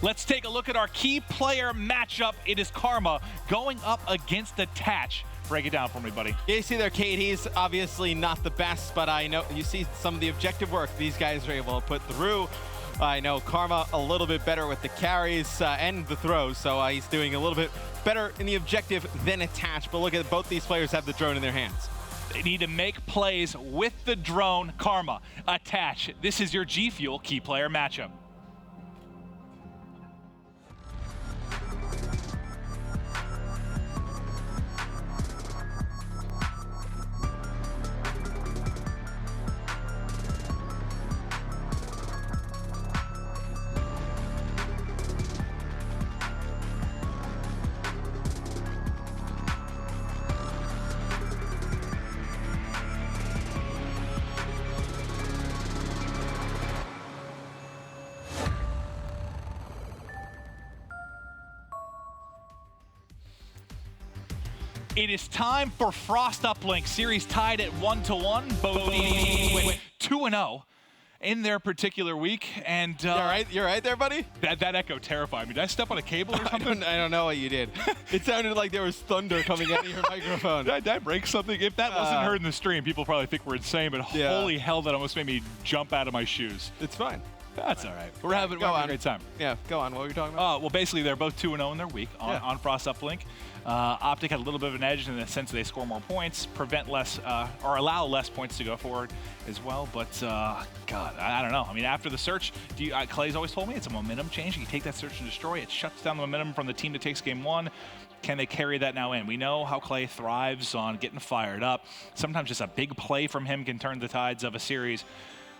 Speaker 6: Let's take a look at our key player matchup. It is Karma going up against Attach. Break it down for me, buddy.
Speaker 7: Yeah, you see there, KD's obviously not the best, but I know you see some of the objective work these guys are able to put through. I know Karma a little bit better with the carries and the throws, so he's doing a little bit better in the objective than Attach. But look at both these players have the drone in their hands.
Speaker 6: They need to make plays with the drone. Karma, Attach. This is your G Fuel key player matchup. It is time for Frost Uplink. Series tied at 1-1. Both teams went 2-0 in their particular week. And
Speaker 7: You're right there, buddy?
Speaker 6: That echo terrified me. Did I step on a cable or something?
Speaker 7: I don't know what you did. It sounded like there was thunder coming out of your microphone.
Speaker 6: Did I break something? If that wasn't heard in the stream, people probably think we're insane, but holy hell, that almost made me jump out of my shoes.
Speaker 7: It's fine.
Speaker 6: That's all right. We're having a great time.
Speaker 7: Yeah, go on. What were you talking about?
Speaker 6: Well, basically, they're both 2-0 in their week on Frost Uplink. OpTic had a little bit of an edge in the sense they score more points, prevent less, or allow less points to go forward as well. But, God, I don't know. I mean, after the search, Clay's always told me it's a momentum change. You take that search and destroy, it shuts down the momentum from the team that takes game one. Can they carry that now in? We know how Clay thrives on getting fired up. Sometimes just a big play from him can turn the tides of a series.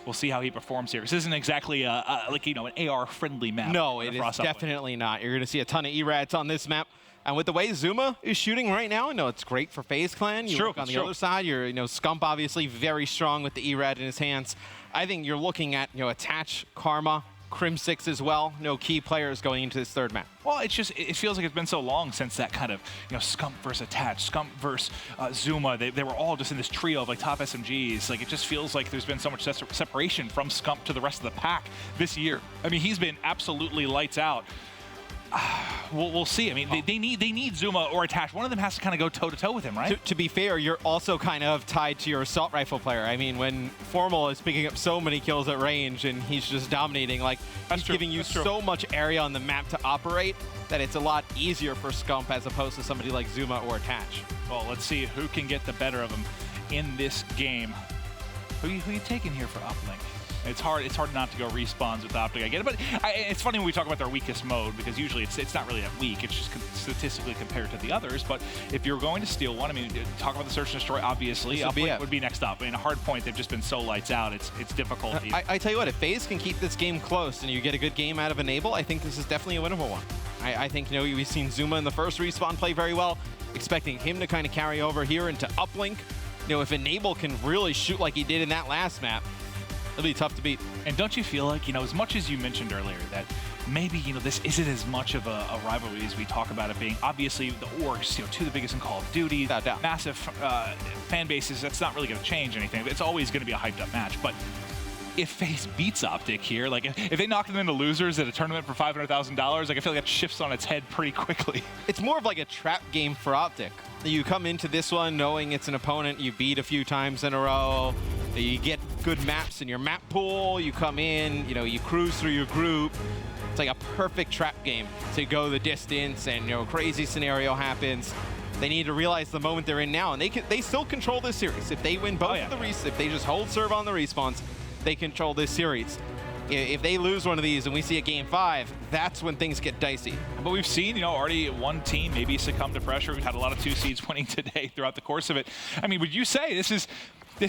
Speaker 6: We'll see how he performs here. This isn't exactly an AR-friendly map.
Speaker 7: No, it is definitely not. You're going to see a ton of E-Rats on this map. And with the way Zuma is shooting right now, I know it's great for FaZe Clan. You look on the other side, you're, Scump obviously very strong with the E-Rat in his hands. I think you're looking at, Attach, Karma, Crim6 as well. No key players going into this third map.
Speaker 6: Well, it feels like it's been so long since that kind of, Scump versus Attach, Scump versus Zuma. They were all just in this trio of top SMGs. Like, it just feels like there's been so much separation from Scump to the rest of the pack this year. I mean, he's been absolutely lights out. We'll see. I mean, they need Zuma or Attach. One of them has to kind of go toe-to-toe with him, right?
Speaker 7: To be fair, you're also kind of tied to your assault rifle player. I mean, when Formal is picking up so many kills at range and he's just dominating, he's giving you so much area on the map to operate that it's a lot easier for Scump as opposed to somebody like Zuma or Attach.
Speaker 6: Well, let's see who can get the better of him in this game. Who you taking here for Uplink? It's hard not to go respawns with OpTic. I get it, but it's funny when we talk about their weakest mode because usually it's not really that weak. It's just statistically compared to the others. But if you're going to steal one, I mean, talk about the search and destroy. Obviously, Uplink would be next up. I mean, a hard point. They've just been so lights out. It's difficult.
Speaker 7: I tell you what, if FaZe can keep this game close and you get a good game out of Enable, I think this is definitely a winnable one. I think we've seen Zuma in the first respawn play very well. Expecting him to kind of carry over here into Uplink. If Enable can really shoot like he did in that last map, it'll be tough to beat.
Speaker 6: And don't you feel like, as much as you mentioned earlier, that maybe, this isn't as much of a rivalry as we talk about it being. Obviously, the orgs, two of the biggest in Call of Duty, massive fan bases, that's not really going to change anything. It's always going to be a hyped up match. But if FaZe beats OpTic here, if they knock them into losers at a tournament for $500,000, I feel like that shifts on its head pretty quickly.
Speaker 7: It's more of like a trap game for OpTic. You come into this one knowing it's an opponent you beat a few times in a row. You get good maps in your map pool. You come in, you cruise through your group. It's like a perfect trap game to go the distance, and a crazy scenario happens. They need to realize the moment they're in now, and they still control this series. If they win both of the if they just hold serve on the respawns, they control this series. If they lose one of these and we see a game 5, that's when things get dicey.
Speaker 6: But we've seen, already one team maybe succumb to pressure. We've had a lot of 2 seeds winning today throughout the course of it. I mean, would you say this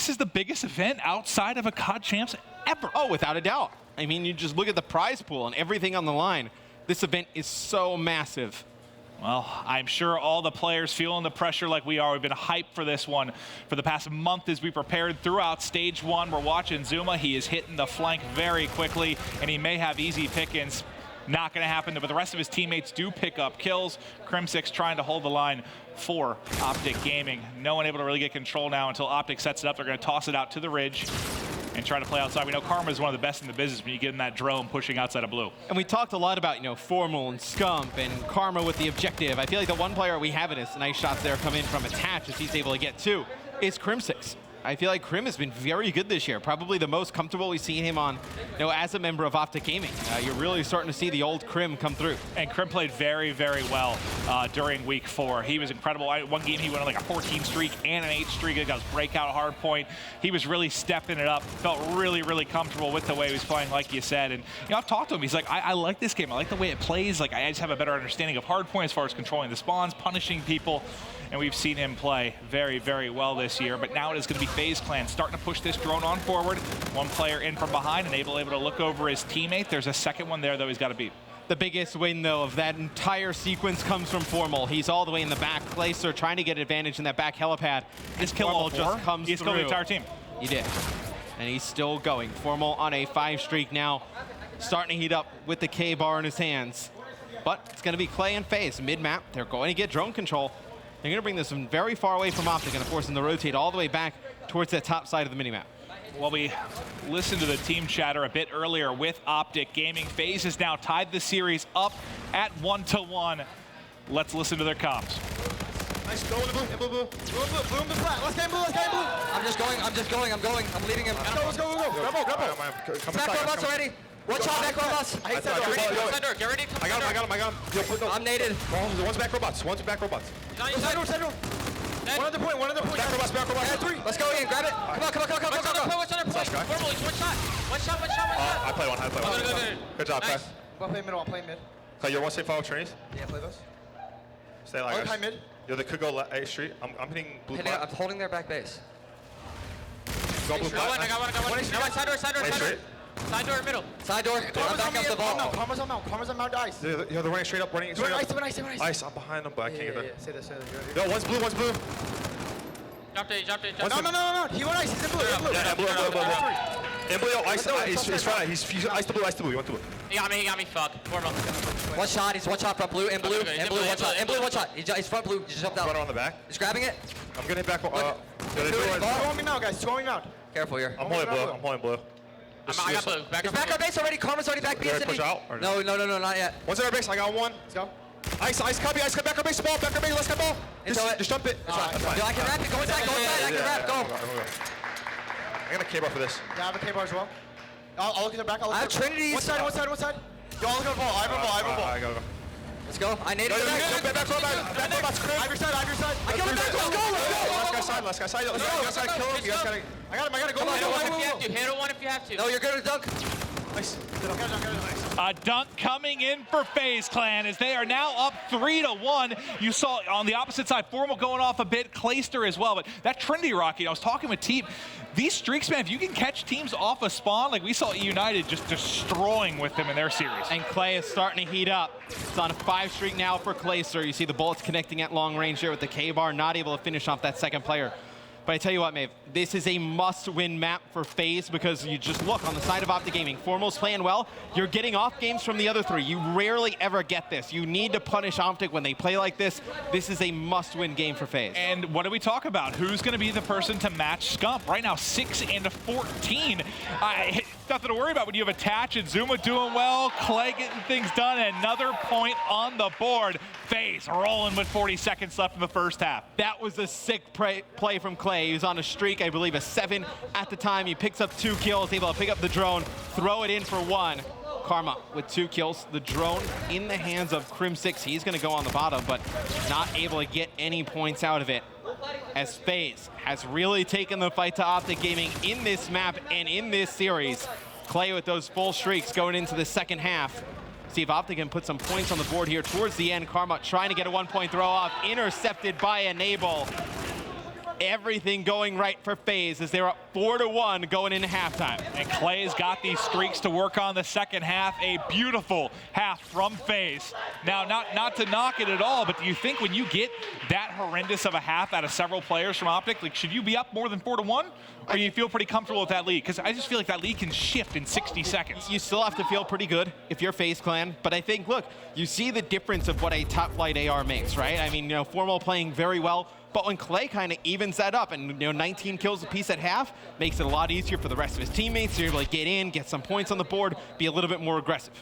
Speaker 6: is the biggest event outside of a COD Champs ever?
Speaker 7: Oh, without a doubt. I mean, you just look at the prize pool and everything on the line. This event is so massive.
Speaker 6: Well, I'm sure all the players feeling the pressure like we are. We've been hyped for this one for the past month as we prepared throughout stage 1. We're watching Zuma. He is hitting the flank very quickly, and he may have easy pick-ins. Not going to happen, but the rest of his teammates do pick up kills. Crim6 trying to hold the line for OpTic Gaming. No one able to really get control now until OpTic sets it up. They're going to toss it out to the ridge. and try to play outside. We know Karma is one of the best in the business when you get in that drone pushing outside of blue.
Speaker 7: And we talked a lot about, you know, Formal and Scump and Karma with the objective. I feel like the one player we have in is nice shots there come in from Attach as he's able to get two is Crim6. I feel like Crim has been very good this year. Probably the most comfortable we've seen him on, you know, as a member of OpTic Gaming. You're really starting to see the old Crim come through.
Speaker 6: And Crim played very, very well during week 4. He was incredible. One game he went on like a 14 streak and an 8 streak. He got his breakout hard point. He was really stepping it up. Felt really, really comfortable with the way he was playing, like you said. And you know, I've talked to him. He's like, I like this game. I like the way it plays. Like, I just have a better understanding of hard point as far as controlling the spawns, punishing people. And we've seen him play very, very well this year. But now it is going to be FaZe Clan starting to push this drone on forward. One player in from behind and able to look over his teammate. There's a second one there, though, he's got to beat.
Speaker 7: The biggest win, though, of that entire sequence comes from Formal. He's all the way in the back. Placer trying to get advantage in that back helipad. This kill just comes
Speaker 6: He's
Speaker 7: through.
Speaker 6: killed the entire team.
Speaker 7: He did. And he's still going. Formal on a 5 streak now. Starting to heat up with the K-bar in his hands. But it's going to be Clay and FaZe. Mid-map, they're going to get drone control. They're going to bring this from very far away from OpTic and force them to rotate all the way back towards that top side of the minimap.
Speaker 6: Well, we listened to the team chatter a bit earlier with OpTic Gaming. FaZe has now tied the series up at 1-1. Let's listen to their comms.
Speaker 8: Nice, go in the blue, blue, blue, blue, blue, flat. Let's get blue, let's get blue. I'm going. I'm leading him. Let's go. Grab him. Back robots already. Watch out, back robots. I hate Sandor. Get ready. I got him. I'm naded. One's back robots. Side door. One other point. Back robots. Yeah, 3. Let's go in, grab it. Come on. What's on their point? Formal, he's one shot. I play one. Good job, Clay. I'll play mid. Clay, you're one safe follow trainees? Yeah, play those. Stay like guys. Mid. Yo, they could go A street. I'm hitting blue. I'm holding their back base. Go blue. I got one. Side door. Side door, middle. Side door. I'm back up the ball. Karma's on Mount Ice. Yo, they're running straight up. Ice, I'm behind them, but I can't get there. Say this. Yo, one's blue. Dropped it. No. He went ice. He's in blue. Yeah, blue. In blue, ice. He's right. He's ice to blue. You want to blue. He got me. Fuck. One shot. He's one shot from blue. In blue, one shot. He's front blue. He just jumped out. Runner on the back. He's grabbing it. I'm gonna hit back. Ball on me now, guys. Throwing out. Careful here. I'm pulling blue. I got blue. Back our base already. Karma's already back. Push out? No, not yet. One's in our base. I got one. Let's go. Ice, copy. Back our base. Ball. Let's get ball. Just jump it. That's fine. I can wrap it. Go inside. I can wrap. Go. I got a K-bar for this. Yeah, I have a K-bar as well. I'll look at the back. I have Trinity. One side. Yo, I'll go ball. I have a ball. I gotta go. Let's go. I need it. Back robots. Ivory side. I kill him back. Let's go. Last guy side. Kill him. You guys gotta. I gotta go. Handle one if you have to. No, you're good with dunk. Nice.
Speaker 6: A dunk coming in for FaZe Clan as they are now up 3-1. You saw on the opposite side, Formal going off a bit, Clayster as well. But that Trinity Rocket, I was talking with Teep. These streaks, man, if you can catch teams off a spawn, like we saw United just destroying with them in their series.
Speaker 7: And Clay is starting to heat up. It's on a 5 streak now for Clayster. You see the bullets connecting at long range here with the K-bar, not able to finish off that second player. But I tell you what, Maeve, this is a must-win map for FaZe because you just look on the side of OpTic Gaming. Formal's playing well. You're getting off games from the other 3. You rarely ever get this. You need to punish OpTic when they play like this. This is a must-win game for FaZe.
Speaker 6: And what do we talk about? Who's going to be the person to match Scump? Right now, 6-14. Nothing to worry about when you have Attach and Zuma doing well, Clay getting things done, another point on the board. FaZe rolling with 40 seconds left in the first half.
Speaker 7: That was a sick play from Clay. He was on a streak, I believe, a 7 at the time. He picks up 2 kills, able to pick up the drone, throw it in for 1. Karma with 2 kills. The drone in the hands of Crim6. He's going to go on the bottom, but not able to get any points out of it. As FaZe has really taken the fight to OpTic Gaming in this map and in this series. Clay with those full streaks going into the second half. See if OpTic can put some points on the board here towards the end. Karma trying to get a 1-point throw off, intercepted by Enable. Everything going right for FaZe as they're up 4-1 going into halftime.
Speaker 6: And Clay's got these streaks to work on the second half. A beautiful half from FaZe. Now, not to knock it at all, but do you think when you get that horrendous of a half out of several players from OpTic, like, should you be up more than 4-1? Or do you feel pretty comfortable with that lead? Because I just feel like that lead can shift in 60 seconds.
Speaker 7: You still have to feel pretty good if you're FaZe Clan, but I think, look, you see the difference of what a top flight AR makes, right? I mean, you know, Formal playing very well, but when Clay kind of evens that up and, you know, 19 kills apiece at half, makes it a lot easier for the rest of his teammates to be able to get in, get some points on the board, be a little bit more aggressive.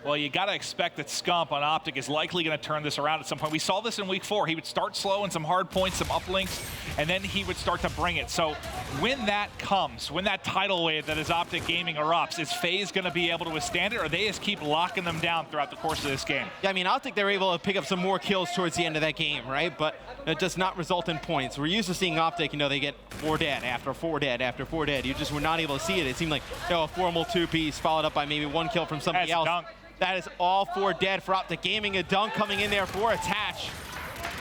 Speaker 6: Well, you got to expect that Scump on OpTic is likely going to turn this around at some point. We saw this in week 4. He would start slow in some hard points, some uplinks, and then he would start to bring it. So when that comes, when that tidal wave that is OpTic Gaming erupts, is FaZe going to be able to withstand it, or they just keep locking them down throughout the course of this game?
Speaker 7: Yeah, I mean, OpTic, they were able to pick up some more kills towards the end of that game, right? But it does not result in points. We're used to seeing OpTic, you know, they get 4 dead after 4 dead after 4 dead. You just were not able to see it. It seemed like, you know, a Formal 2-piece followed up by maybe 1 kill from somebody else.
Speaker 6: Dunk.
Speaker 7: That is all 4 dead for OpTic Gaming. A dunk coming in there for Attach.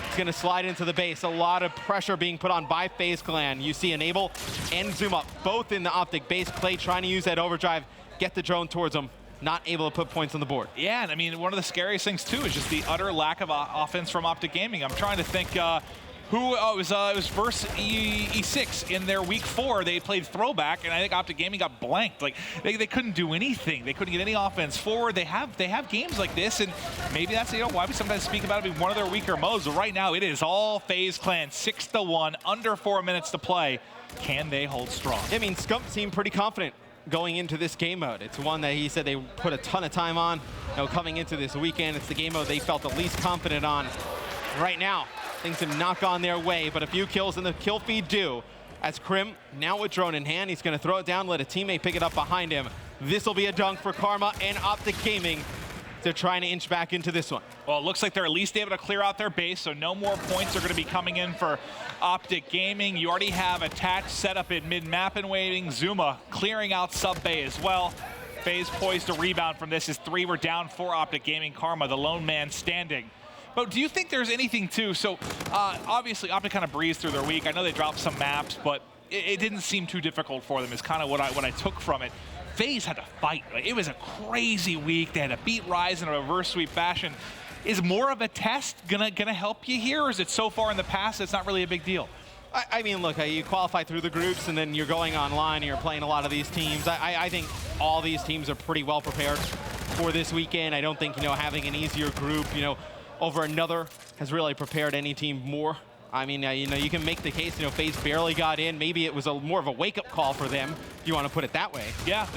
Speaker 7: It's going to slide into the base. A lot of pressure being put on by FaZe Clan. You see Enable and Zoom Up both in the OpTic base. Clay trying to use that overdrive, get the drone towards him. Not able to put points on the board.
Speaker 6: Yeah, and I mean, one of the scariest things, too, is just the utter lack of offense from OpTic Gaming. I'm trying to think it was versus E6 in their week 4. They played throwback, and I think OpTic Gaming got blanked. Like they couldn't do anything. They couldn't get any offense forward. They have games like this, and maybe that's, you know, why we sometimes speak about it being one of their weaker modes. But right now, it is all FaZe Clan, 6-1, under 4 minutes to play. Can they hold strong?
Speaker 7: I mean, Scump seemed pretty confident going into this game mode. It's one that he said they put a ton of time on. You know, coming into this weekend, it's the game mode they felt the least confident on. Right now, things have not gone their way, but a few kills in the kill feed do. As Krim, now with drone in hand, he's going to throw it down, let a teammate pick it up behind him. This will be a dunk for Karma and OpTic Gaming. They're trying to inch back into this one.
Speaker 6: Well, it looks like they're at least able to clear out their base, so no more points are going to be coming in for OpTic Gaming. You already have Attach set up in mid-map and waiting. Zuma clearing out sub-bay as well. FaZe poised to rebound from this as 3 were down for OpTic Gaming. Karma, the lone man standing. But do you think there's anything too? So obviously OpTic kind of breezed through their week. I know they dropped some maps, but it didn't seem too difficult for them is kind of what I took from it. FaZe had to fight. It was a crazy week. They had to beat Rise in a reverse sweep fashion. Is more of a test gonna help you here, or is it so far in the past it's not really a big deal?
Speaker 7: I mean, look, you qualify through the groups, and then you're going online, and you're playing a lot of these teams. I think all these teams are pretty well prepared for this weekend. I don't think, you know, having an easier group, you know, over another has really prepared any team more. I mean, you know, you can make the case, you know, FaZe barely got in. Maybe it was more of a wake-up call for them, if you want to put it that way.
Speaker 6: Yeah.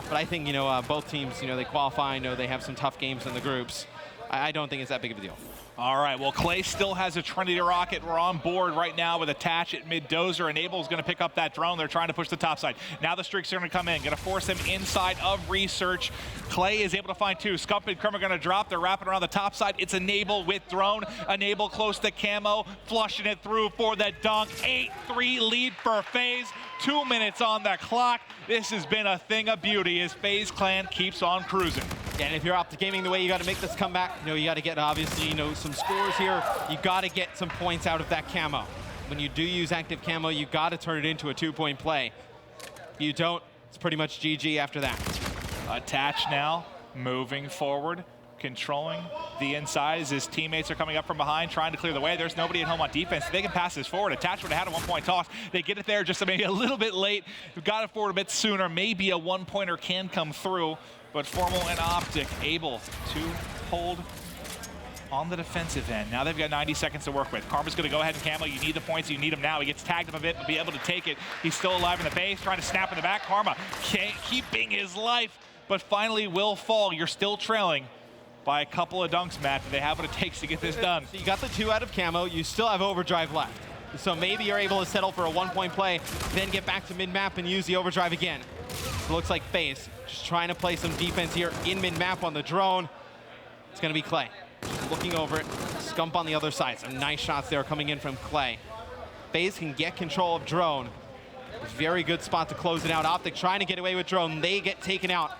Speaker 7: But I think, you know, both teams, you know, they qualify. I know they have some tough games in the groups. I don't think it's that big of a deal.
Speaker 6: All right, well, Clay still has a Trinity Rocket. We're on board right now with Attach at mid-dozer. Enable's going to pick up that drone. They're trying to push the top side. Now the streaks are going to come in, going to force them inside of Research. Clay is able to find 2. Scump and Krim are going to drop. They're wrapping around the top side. It's Enable with drone. Enable close to Camo, flushing it through for the dunk. 8-3 lead for FaZe. 2 minutes on the clock. This has been a thing of beauty as FaZe Clan keeps on cruising.
Speaker 7: And if you're OpTic Gaming the way you got to make this comeback, you know, you got to get, obviously, you know, some scores here. You got to get some points out of that camo. When you do use active camo, you got to turn it into a 2-point play. If you don't, it's pretty much GG after that.
Speaker 6: Attach now, moving forward, controlling the inside as his teammates are coming up from behind, trying to clear the way. There's nobody at home on defense. They can pass this forward. Attach would have had a 1-point toss. They get it there just maybe a little bit late. We've got it forward a bit sooner. Maybe a 1-pointer can come through. But Formal and OpTic able to hold on the defensive end. Now they've got 90 seconds to work with. Karma's going to go ahead and camo. You need the points. You need him now. He gets tagged up a bit, but be able to take it. He's still alive in the base, trying to snap in the back. Karma keeping his life, but finally will fall. You're still trailing by a couple of dunks, Matt. Do they have what it takes to get this done?
Speaker 7: So you got the 2 out of camo. You still have overdrive left. So maybe you're able to settle for a 1-point play, then get back to mid-map and use the overdrive again. It looks like FaZe just trying to play some defense here in mid-map on the drone. It's going to be Clay. Just looking over it. Scump on the other side. Some nice shots there coming in from Clay. FaZe can get control of drone. Very good spot to close it out. OpTic trying to get away with drone. They get taken out.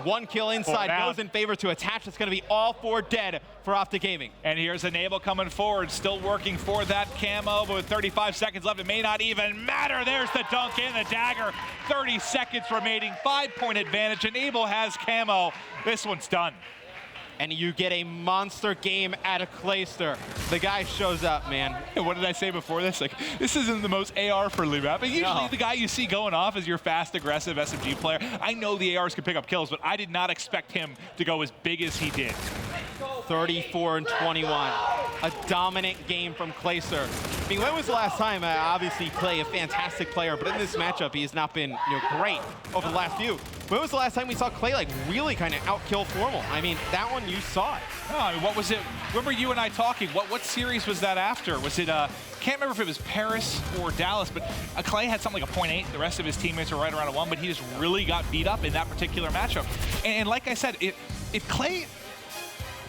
Speaker 7: 1 kill inside goes in favor to Attach. It's going to be all 4 dead for OpTic Gaming.
Speaker 6: And here's Enable coming forward, still working for that camo, but with 35 seconds left, it may not even matter. There's the dunk and the dagger. 30 seconds remaining, 5-point advantage. Enable has camo. This one's done.
Speaker 7: and you get a monster game out of Clayster. The guy shows up, man.
Speaker 6: What did I say before this? Like, this isn't the most AR-friendly map. And usually the guy you see going off is your fast, aggressive SMG player. I know the ARs can pick up kills, but I did not expect him to go as big as he did.
Speaker 7: 34 and 21. A dominant game from Clayster. I mean, when was the last time, obviously Clay, a fantastic player, but in this matchup, he has not been great over the last few. When was the last time we saw Clay like really kind of outkill Formal? I mean, that one you saw it.
Speaker 6: No, I mean, what was it? Remember you and I talking? What series was that after? Was it, can't remember if it was Paris or Dallas, but Clay had something like a 0.8. The rest of his teammates were right around a 1, but he just really got beat up in that particular matchup. And like I said, if Clay,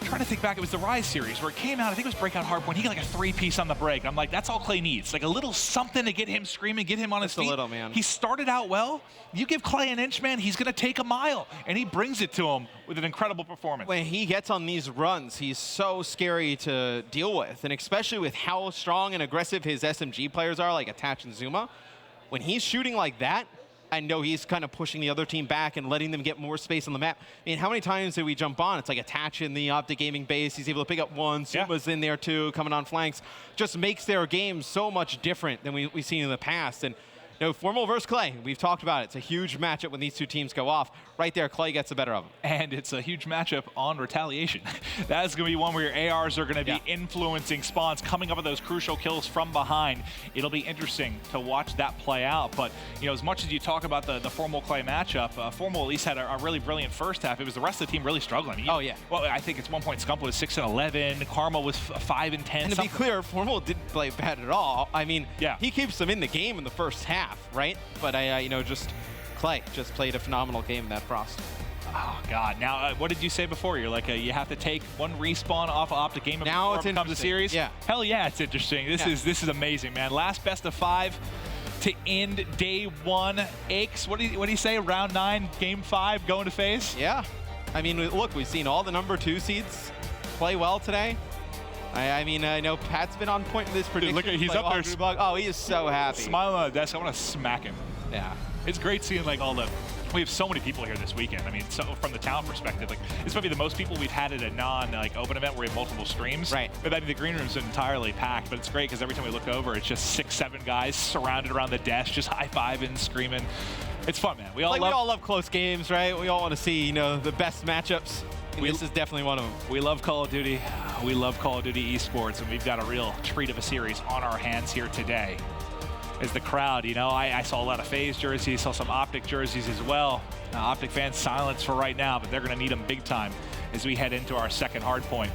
Speaker 6: I'm trying to think back, it was the Rise series where it came out, I think it was Breakout Hardpoint, he got like a 3-piece on the break. And I'm like, that's all Clay needs. Like a little something to get him screaming, get him on his feet.
Speaker 7: Just a little, man.
Speaker 6: He started out well. You give Clay an inch, man, he's gonna take a mile. And he brings it to him with an incredible performance.
Speaker 7: When he gets on these runs, he's so scary to deal with. And especially with how strong and aggressive his SMG players are, like Attach and Zuma. When he's shooting like that, I know he's kind of pushing the other team back and letting them get more space on the map. I mean, how many times did we jump on? It's like Attach in the OpTic Gaming base. He's able to pick up one. Zuma's in there too, coming on flanks. Just makes their game so much different than we've seen in the past. And Formal versus Clay, we've talked about it. It's a huge matchup when these two teams go off. Right there, Clay gets the better of him.
Speaker 6: And it's a huge matchup on Retaliation. That is going to be one where your ARs are going to be influencing spawns, coming up with those crucial kills from behind. It'll be interesting to watch that play out. But, as much as you talk about the Formal Clay matchup, Formal at least had a really brilliant first half. It was the rest of the team really struggling. Well, I think at one point Scump was 6 and 11. Karma was 5 and 10.
Speaker 7: And to be clear, Formal didn't play bad at all. I mean, he keeps them in the game in the first half. Right? But just Clay just played a phenomenal game in that Frost.
Speaker 6: Oh, God. Now, what did you say before? You're like, you have to take one respawn off of OpTic Gaming before it becomes a series?
Speaker 7: Yeah.
Speaker 6: Hell yeah, it's interesting. This is amazing, man. Last best of 5 to end day 1. Aches, what do you say? Round 9, game 5, going to FaZe?
Speaker 7: Yeah. I mean, look, we've seen all the number 2 seeds play well today. I mean, I know Pat's been on point with this prediction.
Speaker 6: Dude, look, he's up there.
Speaker 7: Oh, he is so happy.
Speaker 6: Smiling on the desk. I want to smack him.
Speaker 7: Yeah.
Speaker 6: It's great seeing like we have so many people here this weekend. I mean, so from the talent perspective, like it's probably the most people we've had at a open event where we have multiple streams.
Speaker 7: Right.
Speaker 6: But I mean, the green room's entirely packed, but it's great because every time we look over, it's just 6-7 guys surrounded around the desk, just high-fiving, screaming. It's fun, man. We all
Speaker 7: love close games, right? We all want to see, the best matchups. This is definitely one of them.
Speaker 6: We love Call of Duty. We love Call of Duty esports, and we've got a real treat of a series on our hands here today. As the crowd, I saw a lot of FaZe jerseys, saw some OpTic jerseys as well. OpTic fans silence for right now, but they're going to need them big time as we head into our second hard point.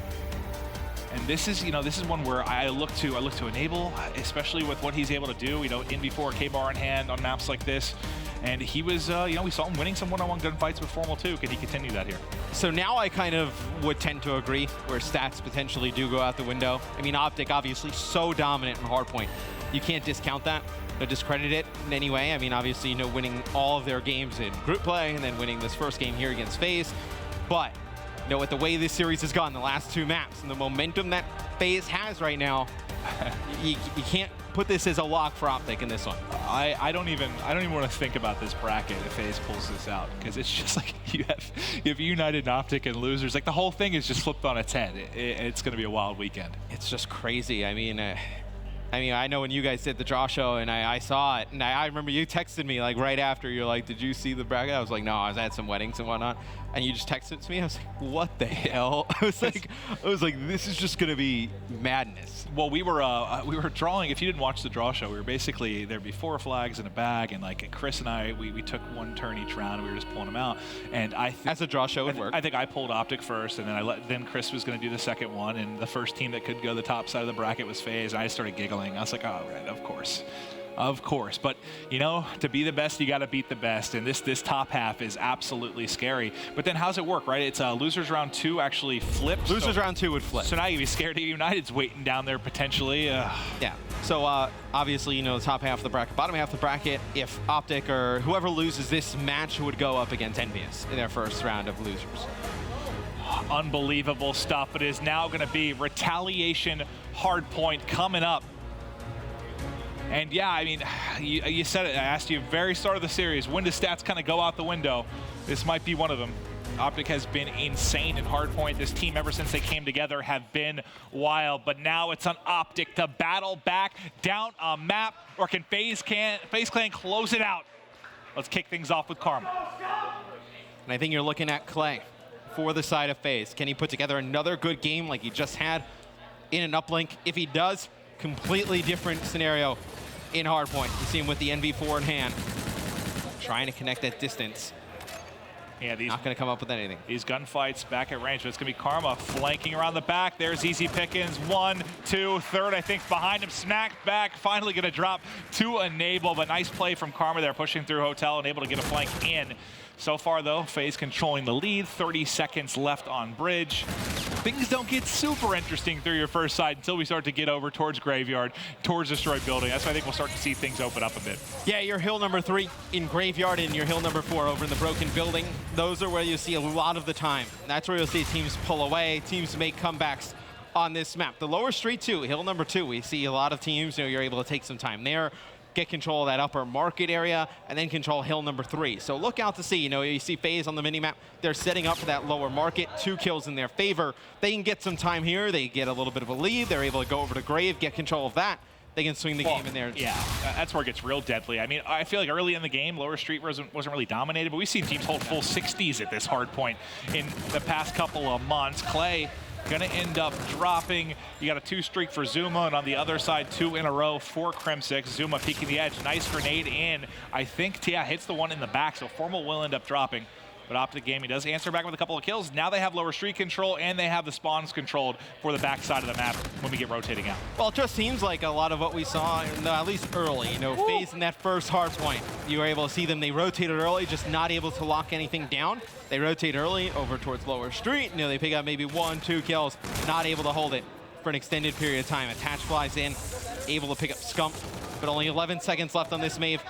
Speaker 6: And this is one where I look to Enable, especially with what he's able to do. In before K-bar in hand on maps like this. And he was, we saw him winning some one-on-one gunfights with Formal too. Can he continue that here?
Speaker 7: So now I kind of would tend to agree where stats potentially do go out the window. I mean, OpTic obviously so dominant in hardpoint. You can't discount that or discredit it in any way. I mean, obviously, winning all of their games in group play and then winning this first game here against FaZe. But, with the way this series has gone, the last 2 maps and the momentum that FaZe has right now, you can't put this as a lock for OpTic in this one.
Speaker 6: I don't even want to think about this bracket if FaZe pulls this out, because it's just like you have United and OpTic and losers. Like the whole thing is just flipped on its head. It's going to be a wild weekend.
Speaker 7: It's just crazy. I mean, I know when you guys did the draw show and I saw it, and I remember you texted me like right after. You're like, "Did you see the bracket?" I was like, "No, I was at some weddings and whatnot." And you just texted it to me. I was like, "What the hell?" I was like, "This is just gonna be madness."
Speaker 6: Well, we were drawing. If you didn't watch the draw show, we were basically there'd be 4 flags in a bag, and like Chris and I, we took one turn each round. And we were just pulling them out. And
Speaker 7: as a draw show would work.
Speaker 6: I think I pulled OpTic first, and then Chris was going to do the second one, and the first team that could go the top side of the bracket was FaZe. And I started giggling. I was like, "Oh, right, of course." Of course, but to be the best, you got to beat the best, and this top half is absolutely scary. But then how's it work, right? It's losers round 2 actually flips.
Speaker 7: Losers round 2 would flip.
Speaker 6: So now you'd be scared. United's waiting down there potentially.
Speaker 7: Yeah. So obviously, the top half of the bracket, bottom half of the bracket, if OpTic or whoever loses this match would go up against Envious in their first round of losers.
Speaker 6: Unbelievable stuff. It is now going to be Retaliation hardpoint coming up. And yeah, I mean, you said it. I asked you very start of the series, when do stats kind of go out the window? This might be one of them. OpTic has been insane in hardpoint. This team, ever since they came together, have been wild. But now it's on OpTic to battle back down a map, or can FaZe Clan close it out? Let's kick things off with Karma.
Speaker 7: And I think you're looking at Clay for the side of FaZe. Can he put together another good game like he just had in an uplink? If he does, completely different scenario in hardpoint. You see him with the NV4 in hand, trying to connect that distance.
Speaker 6: Yeah,
Speaker 7: not going to come up with anything.
Speaker 6: These gunfights back at range, but it's going to be Karma flanking around the back. There's easy pickings. 1, 2, third, I think, behind him. Smacked back, finally going to drop to enable. But nice play from Karma there, pushing through Hotel and able to get a flank in. So far, though, FaZe controlling the lead. 30 seconds left on bridge. Things don't get super interesting through your first side until we start to get over towards Graveyard, towards Destroyed Building. That's why I think we'll start to see things open up a bit.
Speaker 7: Yeah, your hill number 3 in Graveyard and your hill number 4 over in the Broken Building. Those are where you see a lot of the time. That's where you'll see teams pull away, teams make comebacks on this map. The lower street too, hill number 2, we see a lot of teams, you're able to take some time there, get control of that upper market area, and then control hill number 3. So look out to see, you see FaZe on the minimap, they're setting up for that lower market, 2 kills in their favor. They can get some time here, they get a little bit of a lead, they're able to go over to Grave, get control of that. They can swing the game in there.
Speaker 6: Yeah, that's where it gets real deadly. I mean, I feel like early in the game, lower street wasn't really dominated, but we've seen teams hold full 60s at this hard point in the past couple of months. Clay gonna end up dropping. You got a 2 streak for Zuma, and on the other side, 2 in a row for Crim6. Zuma peeking the edge. Nice grenade in. I think Tia hits the one in the back, so Formal will end up dropping. But OpTic Gaming does answer back with a couple of kills. Now they have lower street control, and they have the spawns controlled for the back side of the map when we get rotating out.
Speaker 7: Well, it just seems like a lot of what we saw, at least early, FaZe in that first hard point. You were able to see them, they rotated early, just not able to lock anything down. They rotate early over towards lower street. They pick up maybe 1, 2 kills, not able to hold it for an extended period of time. Attach flies in, able to pick up Scump, but only 11 seconds left on this Mave.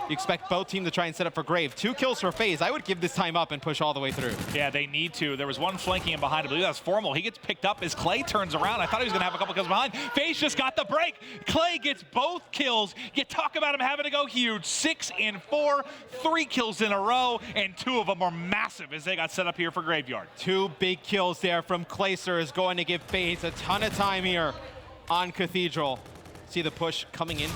Speaker 7: You expect both teams to try and set up for Grave. 2 kills for FaZe. I would give this time up and push all the way through.
Speaker 6: Yeah, they need to. There was one flanking him behind. I believe that was Formal. He gets picked up as Clay turns around. I thought he was going to have a couple kills behind. FaZe just got the break. Clay gets both kills. You talk about him having to go huge. 6 and 4, 3 kills in a row, and 2 of them are massive as they got set up here for Graveyard. 2
Speaker 7: big kills there from Clayster is going to give FaZe a ton of time here on Cathedral. See the push coming in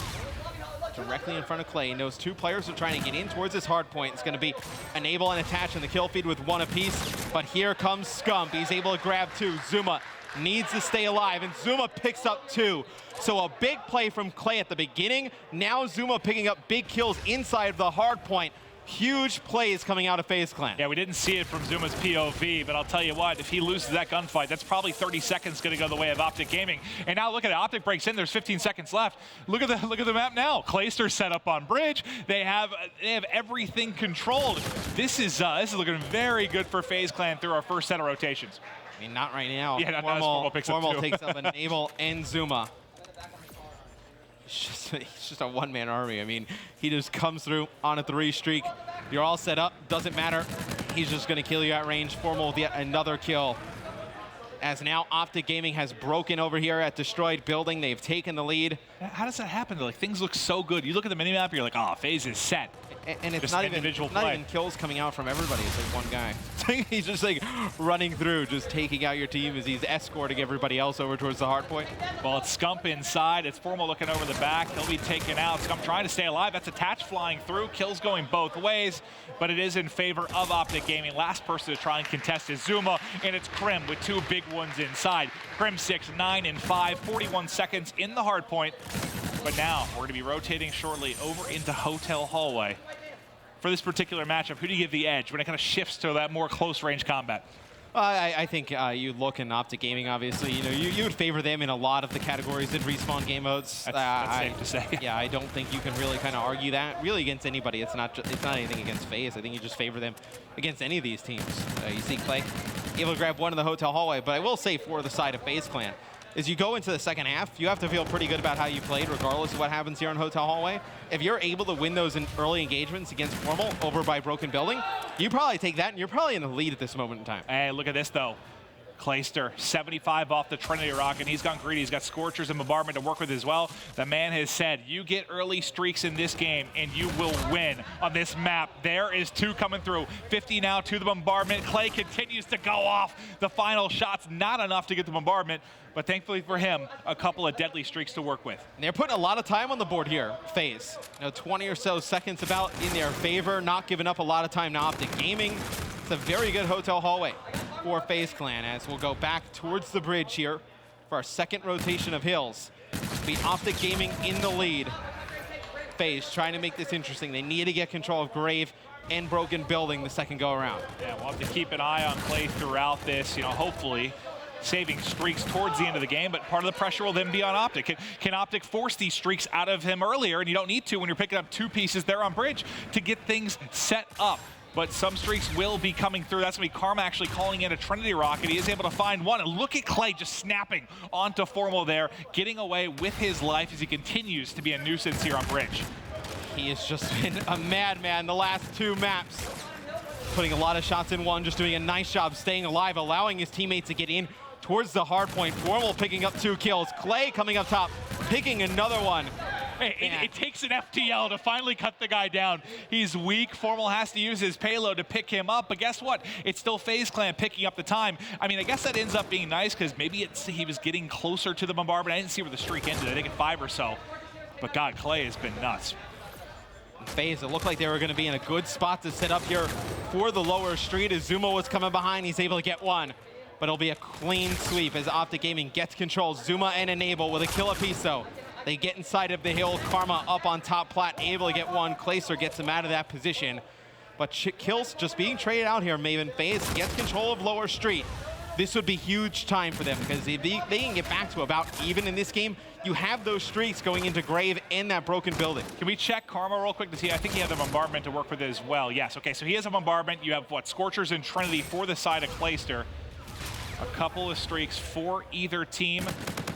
Speaker 7: directly in front of Clay. He knows 2 players are trying to get in towards this hard point. It's going to be enable and attach in the kill feed with 1 apiece. But here comes Scump. He's able to grab 2. Zuma needs to stay alive, and Zuma picks up 2. So a big play from Clay at the beginning. Now Zuma picking up big kills inside of the hard point. Huge plays coming out of FaZe Clan.
Speaker 6: Yeah, we didn't see it from Zuma's POV, but I'll tell you what, if he loses that gunfight, that's probably 30 seconds going to go the way of OpTic Gaming. And now look at it, OpTic breaks in, there's 15 seconds left. Look at the map now. Clayster set up on bridge. They have everything controlled. This is looking very good for FaZe Clan through our first set of rotations.
Speaker 7: I mean, not right now.
Speaker 6: Yeah,
Speaker 7: Formal
Speaker 6: picks
Speaker 7: takes up Enable and Zuma. It's just a one-man army. I mean, he just comes through on a 3 streak. You're all set up. Doesn't matter. He's just going to kill you at range. Formal with yet another kill. As now OpTic Gaming has broken over here at Destroyed Building. They've taken the lead.
Speaker 6: How does that happen? Like, things look so good. You look at the minimap, you're like, oh, FaZe is set.
Speaker 7: And it's not even kills coming out from everybody. It's like one guy. He's just like running through, just taking out your team as he's escorting everybody else over towards the hard point.
Speaker 6: Well, it's Scump inside. It's Formal looking over the back. He'll be taken out. Scump trying to stay alive. That's Attach flying through. Kills going both ways, but it is in favor of OpTic Gaming. Last person to try and contest is Zuma, and it's Crim with 2 big ones inside. Crim6, 9 and 5, 41 seconds in the hard point. But now we're going to be rotating shortly over into Hotel Hallway. For this particular matchup, who do you give the edge when it kind of shifts to that more close-range combat?
Speaker 7: I think you look in OpTic Gaming, obviously. You would favor them in a lot of the categories in respawn game modes.
Speaker 6: That's safe to say.
Speaker 7: Yeah, I don't think you can really kind of argue that really against anybody. It's not anything against FaZe. I think you just favor them against any of these teams. You see Clay able to grab 1 in the Hotel Hallway, but I will say for the side of FaZe Clan, as you go into the second half, you have to feel pretty good about how you played, regardless of what happens here in Hotel Hallway. If you're able to win those in early engagements against Formal over by Broken Building, you probably take that, and you're probably in the lead at this moment in time.
Speaker 6: Hey, look at this, though. Clayster, 75 off the Trinity Rock, and he's gone greedy. He's got Scorchers and Bombardment to work with as well. The man has said, you get early streaks in this game, and you will win on this map. There is 2 coming through. 50 now to the Bombardment. Clay continues to go off. The final shot's not enough to get the Bombardment, but thankfully for him, a couple of deadly streaks to work with.
Speaker 7: And they're putting a lot of time on the board here, FaZe. 20 or so seconds about in their favor, not giving up a lot of time to OpTic Gaming. It's a very good hotel hallway for FaZe Clan, as we'll go back towards the bridge here for our second rotation of hills. Be OpTic Gaming in the lead. FaZe trying to make this interesting. They need to get control of Grave and Broken Building the second go around.
Speaker 6: Yeah, we'll have to keep an eye on Clay throughout this, hopefully saving streaks towards the end of the game, but part of the pressure will then be on OpTic. Can OpTic force these streaks out of him earlier? And you don't need to when you're picking up 2 pieces there on bridge to get things set up. But some streaks will be coming through. That's going to be Karma actually calling in a Trinity Rocket. He is able to find one. And look at Clay just snapping onto Formal there, getting away with his life as he continues to be a nuisance here on bridge.
Speaker 7: He has just been a madman the last 2 maps. Putting a lot of shots in one, just doing a nice job staying alive, allowing his teammates to get in towards the hard point. Formal picking up 2 kills. Clay coming up top, picking another one.
Speaker 6: It takes an FTL to finally cut the guy down. He's weak. Formal has to use his payload to pick him up, but guess what? It's still FaZe Clan picking up the time. I mean, I guess that ends up being nice because maybe he was getting closer to the bombardment. I didn't see where the streak ended. I think at 5 or so. But God, Clay has been nuts.
Speaker 7: FaZe, it looked like they were going to be in a good spot to set up here for the lower street. As Zuma was coming behind, he's able to get one. But it'll be a clean sweep as OpTic Gaming gets control. Zuma and Enable with a kill apiece, though. They get inside of the hill. Karma up on top plat, able to get one. Clayster gets him out of that position. But kills just being traded out here. Maven FaZe gets control of lower street. This would be huge time for them because if they can get back to about even in this game, you have those streaks going into Grave and that Broken Building.
Speaker 6: Can we check Karma real quick to see? I think he has a bombardment to work with as well. Yes, okay, so he has a bombardment. You have, what, Scorchers and Trinity for the side of Clayster. A couple of streaks for either team.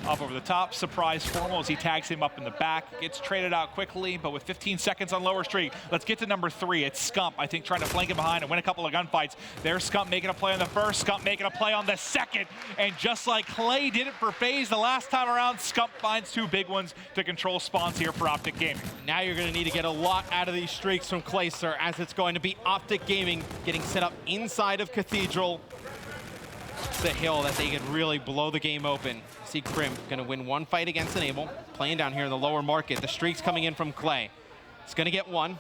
Speaker 6: Up over the top, surprise Formal as he tags him up in the back. Gets traded out quickly, but with 15 seconds on lower streak. Let's get to number 3. It's Scump, I think, trying to flank him behind and win a couple of gunfights. There's Scump making a play on the first, Scump making a play on the second. And just like Clay did it for FaZe the last time around, Scump finds 2 big ones to control spawns here for OpTic Gaming.
Speaker 7: Now you're going to need to get a lot out of these streaks from Clayster, as it's going to be OpTic Gaming getting set up inside of Cathedral. The hill that they could really blow the game open. See Crim gonna win 1 fight against Enable, playing down here in the lower market. The streaks coming in from Clay. It's gonna get 1.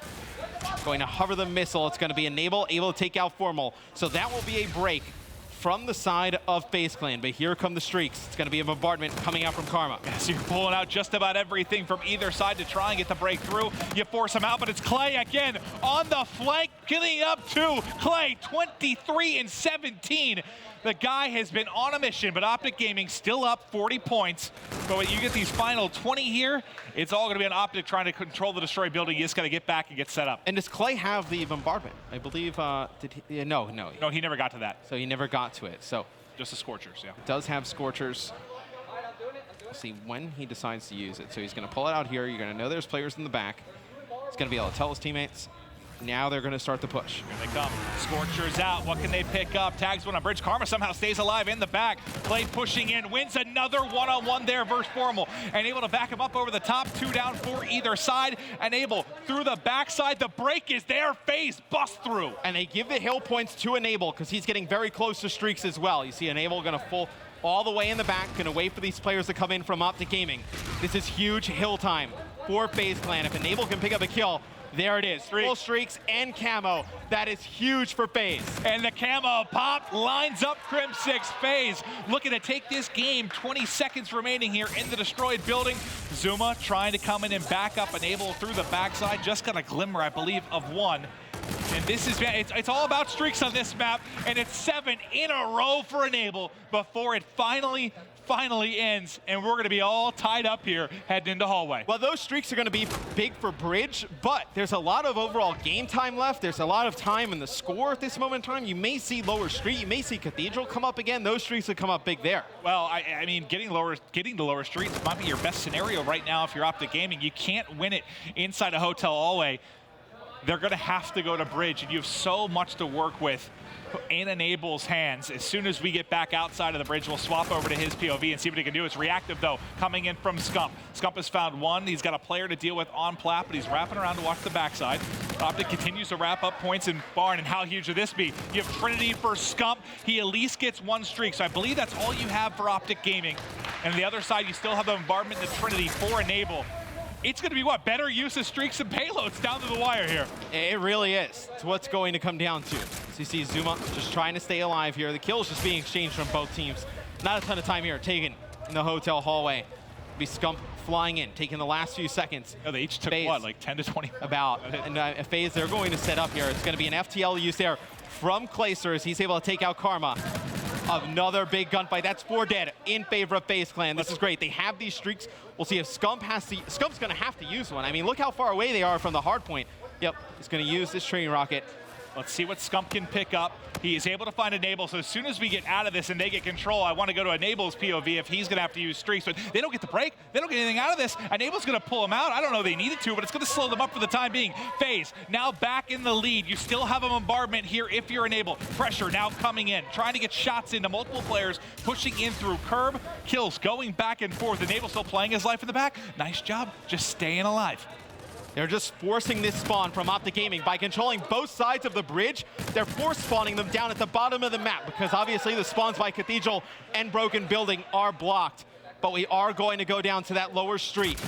Speaker 7: Going to hover the missile. It's gonna be Enable, able to take out Formal. So that will be a break from the side of FaZe Clan. But here come the streaks. It's gonna be a bombardment coming out from Karma.
Speaker 6: So you're pulling out just about everything from either side to try and get the breakthrough. You force him out, but it's Clay again on the flank, getting up to Clay, 23 and 17. The guy has been on a mission, but OpTic Gaming still up 40 points. But when you get these final 20 here, it's all going to be on OpTic trying to control the destroy building. You just got to get back and get set up.
Speaker 7: And does Clay have the bombardment? I believe, did he? No.
Speaker 6: No, he never got to that.
Speaker 7: So he never got to it. So
Speaker 6: just the Scorchers, yeah.
Speaker 7: Does have Scorchers. We'll see when he decides to use it. So he's going to pull it out here. You're going to know there's players in the back. He's going to be able to tell his teammates. Now they're going to start the push.
Speaker 6: Here they come. Scorchers out. What can they pick up? Tags one on bridge. Karma somehow stays alive in the back. Clay pushing in. Wins another one-on-one there versus Formal. And able to back him up over the top. 2 down for either side. And able through the backside. The break is there. FaZe bust through.
Speaker 7: And they give the hill points to Enable because he's getting very close to streaks as well. You see Enable going to full all the way in the back. Going to wait for these players to come in from OpTic Gaming. This is huge hill time for FaZe Clan. If Enable can pick up a kill, there it is, full streaks and camo. That is huge for FaZe.
Speaker 6: And the camo pop lines up Crim6. FaZe looking to take this game. 20 seconds remaining here in the destroyed building. Zuma trying to come in and back up, Enable through the backside. Just got a glimmer, I believe, of 1. And this is, it's all about streaks on this map, and it's 7 in a row for Enable before it finally ends, and we're going to be all tied up here heading into hallway.
Speaker 7: Well, those streaks are going to be big for Bridge, but there's a lot of overall game time left. There's a lot of time in the score at this moment in time. You may see lower street, you may see Cathedral come up again. Those streaks would come up big there.
Speaker 6: Well, I mean, getting to lower streets might be your best scenario right now if you're OpTic Gaming. You can't win it inside a hotel hallway. they're going to have to go to bridge, and you have so much to work with in Enable's hands. As soon as we get back outside of the bridge, we'll swap over to his POV and see what he can do. It's reactive, though, coming in from Scump. Scump has found one. He's got a player to deal with on plat, but he's wrapping around to watch the backside. OpTic continues to wrap up points in Barn, and how huge would this be? You have Trinity for Scump. He at least gets one streak, so I believe that's all you have for OpTic Gaming. And on the other side, you still have the bombardment to Trinity for Enable. It's going to be, what, better use of streaks and payloads down to the wire here.
Speaker 7: It really is. It's what's going to come down to. So you see Zuma just trying to stay alive here. The kills just being exchanged from both teams. Not a ton of time here taken in the hotel hallway. Be Scump flying in, taking the last few seconds.
Speaker 6: Oh, they each took,
Speaker 7: FaZe,
Speaker 6: what, like 10 to 20?
Speaker 7: About. And FaZe, they're going to set up here. It's going to be an FTL use there from Clayster as he's able to take out Karma. Another big gunfight. That's 4 dead in favor of FaZe Clan. This is great. They have these streaks. We'll see if Scump's going to have to use one. I mean, look how far away they are from the hard point. Yep, he's going to use this train rocket.
Speaker 6: Let's see what Scump can pick up. He is able to find Enable, so as soon as we get out of this and they get control, I want to go to Enable's POV if he's going to have to use streaks. But they don't get the break. They don't get anything out of this. Enable's going to pull him out. I don't know they needed to, but it's going to slow them up for the time being. FaZe now back in the lead. You still have a bombardment here if you're Enable. Pressure now coming in, trying to get shots into multiple players, pushing in through curb. Kills going back and forth. Enable still playing his life in the back. Nice job, just staying alive.
Speaker 7: They're just forcing this spawn from OpTic Gaming. By controlling both sides of the bridge, they're force spawning them down at the bottom of the map because obviously the spawns by Cathedral and Broken Building are blocked. But we are going to go down to that lower street.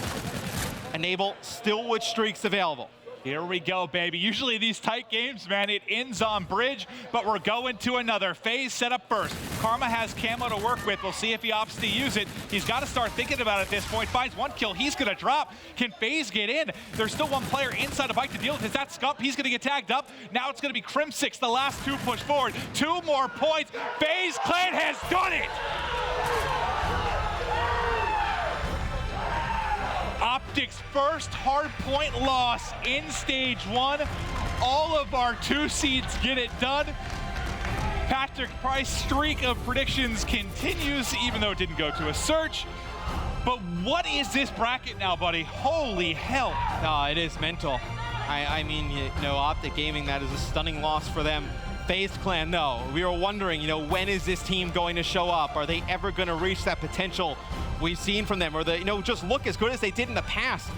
Speaker 7: Enable still with streaks available.
Speaker 6: Here we go, baby. Usually these tight games, man, it ends on bridge, but we're going to another. FaZe set up first. Karma has camo to work with. We'll see if he opts to use it. He's got to start thinking about it at this point. Finds one kill. He's going to drop. Can FaZe get in? There's still one player inside a bike to deal with. Is that Scump? He's going to get tagged up. Now it's going to be Crim6, the last 2 push forward. 2 more points. FaZe Clan has done it! OpTic's first hardpoint loss in stage 1. All of our 2 seeds get it done. Patrick Price's streak of predictions continues, even though it didn't go to a search. But what is this bracket now, buddy? Holy hell.
Speaker 7: No, it is mental. I mean, you know, OpTic Gaming, that is a stunning loss for them. FaZe Clan, no. We were wondering, you know, when is this team going to show up? Are they ever going to reach that potential we've seen from them? Or, you know, just look as good as they did in the past.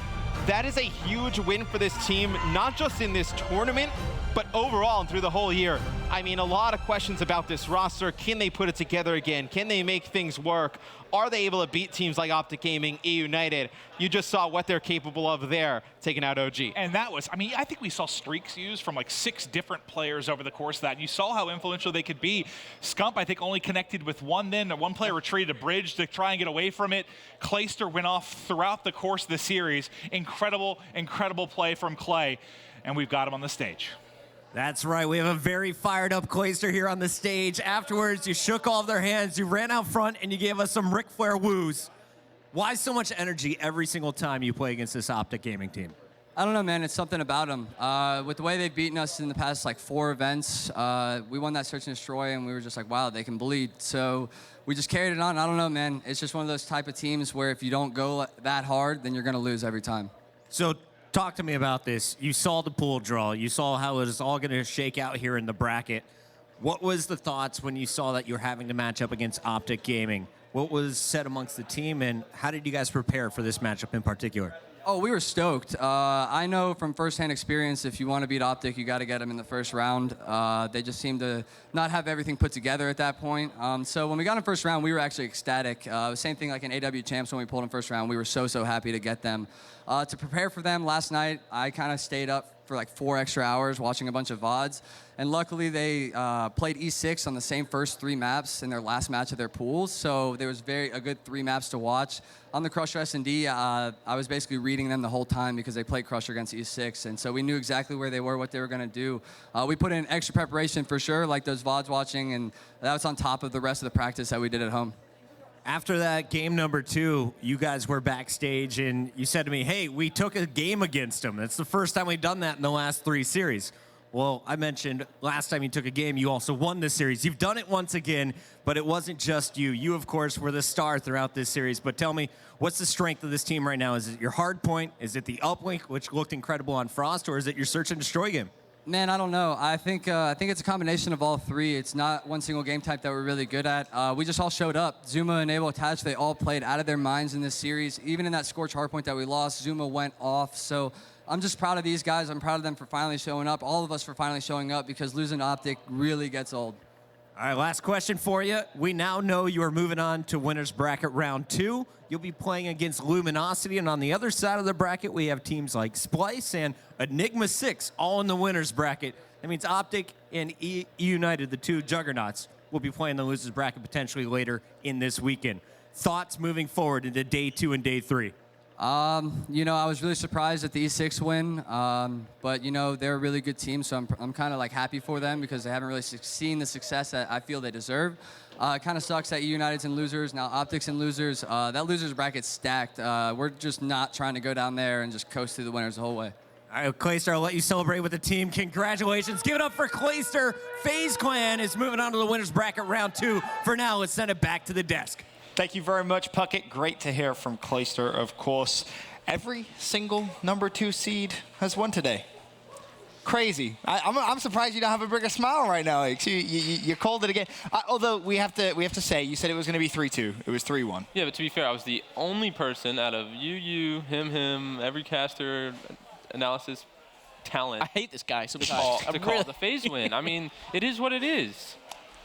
Speaker 7: That is a huge win for this team, not just in this tournament, but overall and through the whole year. I mean, a lot of questions about this roster. Can they put it together again? Can they make things work? Are they able to beat teams like OpTic Gaming, E United? You just saw what they're capable of there, taking out OG.
Speaker 6: And that was, I mean, I think we saw streaks used from like 6 different players over the course of that. And you saw how influential they could be. Scump, I think, only connected with one then. One player retreated a bridge to try and get away from it. Clayster went off throughout the course of the series. Incredible, incredible play from Clay. And we've got him on the stage.
Speaker 12: That's right. We have a very fired up Clayster here on the stage. Afterwards, you shook all of their hands, you ran out front, and you gave us some Ric Flair woos. Why so much energy every single time you play against this OpTic Gaming team?
Speaker 13: I don't know, man. It's something about them. With the way they've beaten us in the past, like 4 events, we won that Search and Destroy, and we were just like, wow, they can bleed. So we just carried it on. I don't know, man. It's just one of those type of teams where if you don't go that hard, then you're going to lose every time.
Speaker 12: So talk to me about this. You saw the pool draw. You saw how it was all going to shake out here in the bracket. What was the thoughts when you saw that you were having to match up against OpTic Gaming? What was said amongst the team, and how did you guys prepare for this matchup in particular?
Speaker 13: Oh, we were stoked. I know from firsthand experience, if you want to beat OpTic, you got to get them in the first round. They just seemed to not have everything put together at that point. So when we got in first round, we were actually ecstatic. Same thing like in AW Champs when we pulled in first round. We were so happy to get them. To prepare for them last night, I kind of stayed up for like 4 extra hours watching a bunch of VODs. And luckily they played E6 on the same first 3 maps in their last match of their pools. So there was a good 3 maps to watch. On the Crusher S&D, I was basically reading them the whole time because they played Crusher against E6. And so we knew exactly where they were, what they were going to do. We put in extra preparation for sure, like those VODs watching, and that was on top of the rest of the practice that we did at home.
Speaker 12: After that game number 2, you guys were backstage, and you said to me, hey, we took a game against them. It's the first time we've done that in the last 3 series. Well, I mentioned last time you took a game, you also won this series. You've done it once again, but it wasn't just you. You, of course, were the star throughout this series. But tell me, what's the strength of this team right now? Is it your hard point? Is it the uplink, which looked incredible on Frost? Or is it your search and destroy game?
Speaker 13: Man, I don't know. I think it's a combination of all three. It's not one single game type that we're really good at. We just all showed up. Zuma, Enable, Attach, they all played out of their minds in this series. Even in that Scorch hardpoint that we lost, Zuma went off. So I'm just proud of these guys. I'm proud of them for finally showing up. All of us for finally showing up, because losing to OpTic really gets old.
Speaker 12: All right, last question for you. We now know you are moving on to Winners Bracket Round 2. You'll be playing against Luminosity, and on the other side of the bracket, we have teams like Splice and Enigma 6, all in the Winners Bracket. That means OpTic and E United, the two juggernauts, will be playing the Losers Bracket potentially later in this weekend. Thoughts moving forward into Day 2 and Day 3?
Speaker 13: You know, I was really surprised at the E6 win, but, you know, they're a really good team, so I'm kind of, like, happy for them because they haven't really seen the success that I feel they deserve. It kind of sucks that United's in losers, now OpTic's in losers. That losers bracket's stacked. We're just not trying to go down there and just coast through the winners the whole way.
Speaker 12: All right, Clayster, I'll let you celebrate with the team. Congratulations. Give it up for Clayster. FaZe Clan is moving on to the Winners Bracket Round 2. For now, let's send it back to the desk.
Speaker 3: Thank you very much, Puckett. Great to hear from Clayster, of course. Every single number 2 seed has won today. Crazy. I'm surprised you don't have a bigger smile right now, Ix. You called it again. Although we have to say, you said it was going to be 3-2. It was 3-1.
Speaker 14: Yeah, but to be fair, I was the only person out of you, him, every caster, analysis, talent.
Speaker 5: I hate this guy sometimes.
Speaker 14: To call the FaZe win. I mean, it is what it is.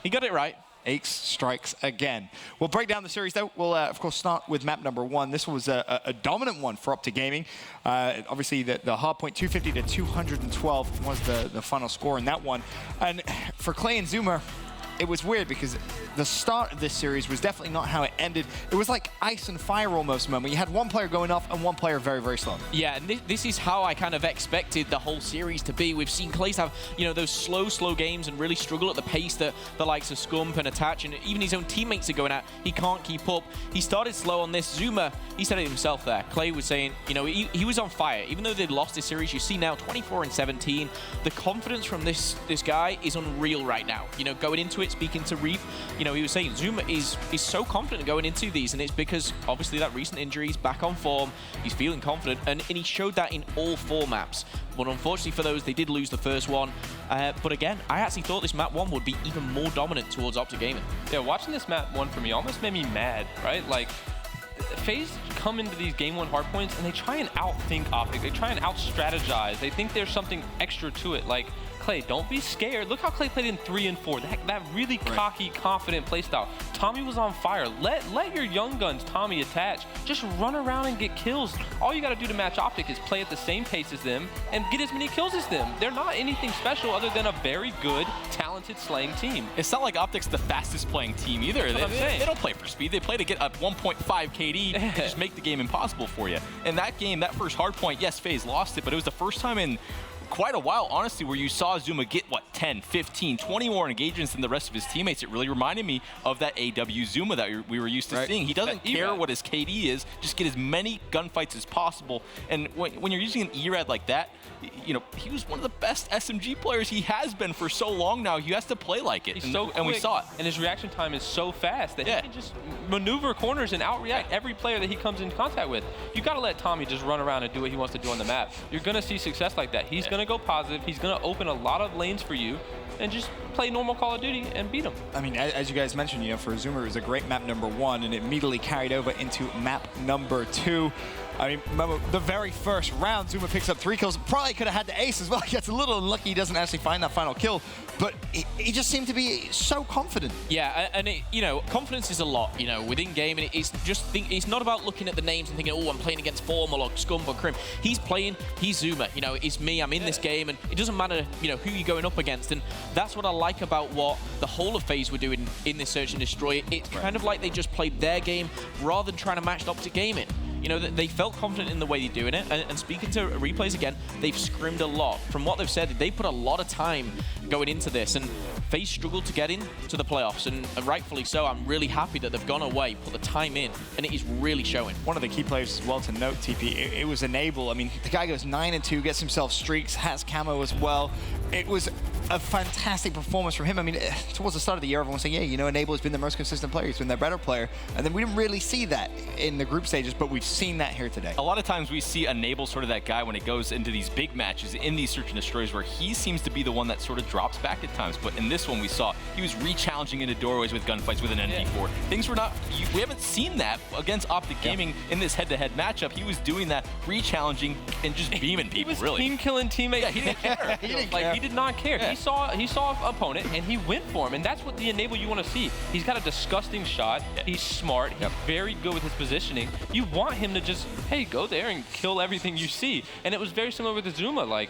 Speaker 5: He got it right.
Speaker 3: Aches strikes again. We'll break down the series, though. We'll, of course, start with map number 1. This was a dominant one for OpTic Gaming. Obviously, the hard point 250 to 212 was the final score in that one. And for Clay and Zuma, it was weird because the start of this series was definitely not how it ended. It was like ice and fire almost moment. You had one player going off and one player very, very slow.
Speaker 5: Yeah, and this is how I kind of expected the whole series to be. We've seen Clays have, you know, those slow games and really struggle at the pace that the likes of Scump and Attach and even his own teammates are going at. He can't keep up. He started slow on this. Zuma, he said it himself there. Clay was saying, you know, he was on fire. Even though they'd lost this series, you see now 24 and 17. The confidence from this guy is unreal right now. You know, going into it, speaking to Reef, you know, he was saying Zuma is so confident going into these, and it's because obviously that recent injury, he's back on form, he's feeling confident, and he showed that in all 4 maps. But unfortunately for those, they did lose the first one. But again, I actually thought this map 1 would be even more dominant towards OpTic Gaming.
Speaker 14: Yeah, watching this map 1 for me almost made me mad, right? Like, FaZe come into these game 1 hardpoints and they try and outthink OpTic. They try and out-strategize. They think there's something extra to it. Like, Clay, don't be scared. Look how Clay played in 3 and 4. That really cocky, confident playstyle. Tommy was on fire. Let your young guns, Tommy, Attach. Just run around and get kills. All you got to do to match OpTic is play at the same pace as them and get as many kills as them. They're not anything special other than a very good, talented slaying team.
Speaker 4: It's not like OpTic's the fastest playing team either. They don't play for speed. They play to get a 1.5 KD and just make the game impossible for you. And that game, that first hard point, yes, FaZe lost it, but it was the first time in quite a while, honestly, where you saw Zuma get, what, 10, 15, 20 more engagements than the rest of his teammates. It really reminded me of that AW Zuma that we were used to seeing. He doesn't care what his KD is, just get as many gunfights as possible. And when you're using an ERAD like that, you know, he was one of the best SMG players he has been for so long now. He has to play like it.
Speaker 14: He's so quick, and we saw it. And his reaction time is so fast that he can just maneuver corners and outreact every player that he comes in contact with. You got to let Tommy just run around and do what he wants to do on the map. You're going to see success like that. He's going to go positive. He's going to open a lot of lanes for you and just play normal Call of Duty and beat him.
Speaker 3: I mean, as you guys mentioned, you know, for Zuma, it was a great map number 1, and it immediately carried over into map number 2. I mean, remember, the very first round, Zuma picks up 3 kills. Probably could have had the ace as well. He gets a little unlucky. He doesn't actually find that final kill. But he just seemed to be so confident.
Speaker 5: Yeah, and you know, confidence is a lot, you know, within game. And it's just it's not about looking at the names and thinking, oh, I'm playing against Formal or Scump or Crim. He's playing, he's Zuma. You know, it's me. I'm in this game, and it doesn't matter, you know, who you're going up against. And that's what I like about what the whole of FaZe were doing in this Search and Destroy. It's kind of like they just played their game rather than trying to match OpTic Gaming. You know, they felt confident in the way they're doing it. And speaking to replays again, they've scrimmed a lot. From what they've said, they put a lot of time going into this, and FaZe struggled to get into the playoffs, and rightfully so. I'm really happy that they've gone away, put the time in, and it is really showing.
Speaker 3: One of the key players as well to note, TP, it was Enable. I mean, the guy goes 9-2, gets himself streaks, has camo as well. It was a fantastic performance from him. I mean, towards the start of the year, everyone was saying, yeah, you know, Enable has been the most consistent player. He's been their better player. And then we didn't really see that in the group stages, but we've seen that here today.
Speaker 4: A lot of times we see Enable sort of that guy when it goes into these big matches, in these search and destroys, where he seems to be the one that sort of drops back at times. But in this one we saw he was re-challenging into doorways with gunfights with an NP4. Things were not, we haven't seen that against OpTic Gaming in this head-to-head matchup. He was doing that, re-challenging and just beaming people, really.
Speaker 14: Team killing teammates.
Speaker 4: Yeah, he didn't care.
Speaker 14: He did not care. Yeah. He saw an opponent and he went for him, and that's what the Enable you want to see. He's got a disgusting shot. He's smart. He's very good with his positioning. You want him to just, hey, go there and kill everything you see. And it was very similar with the Zuma. Like,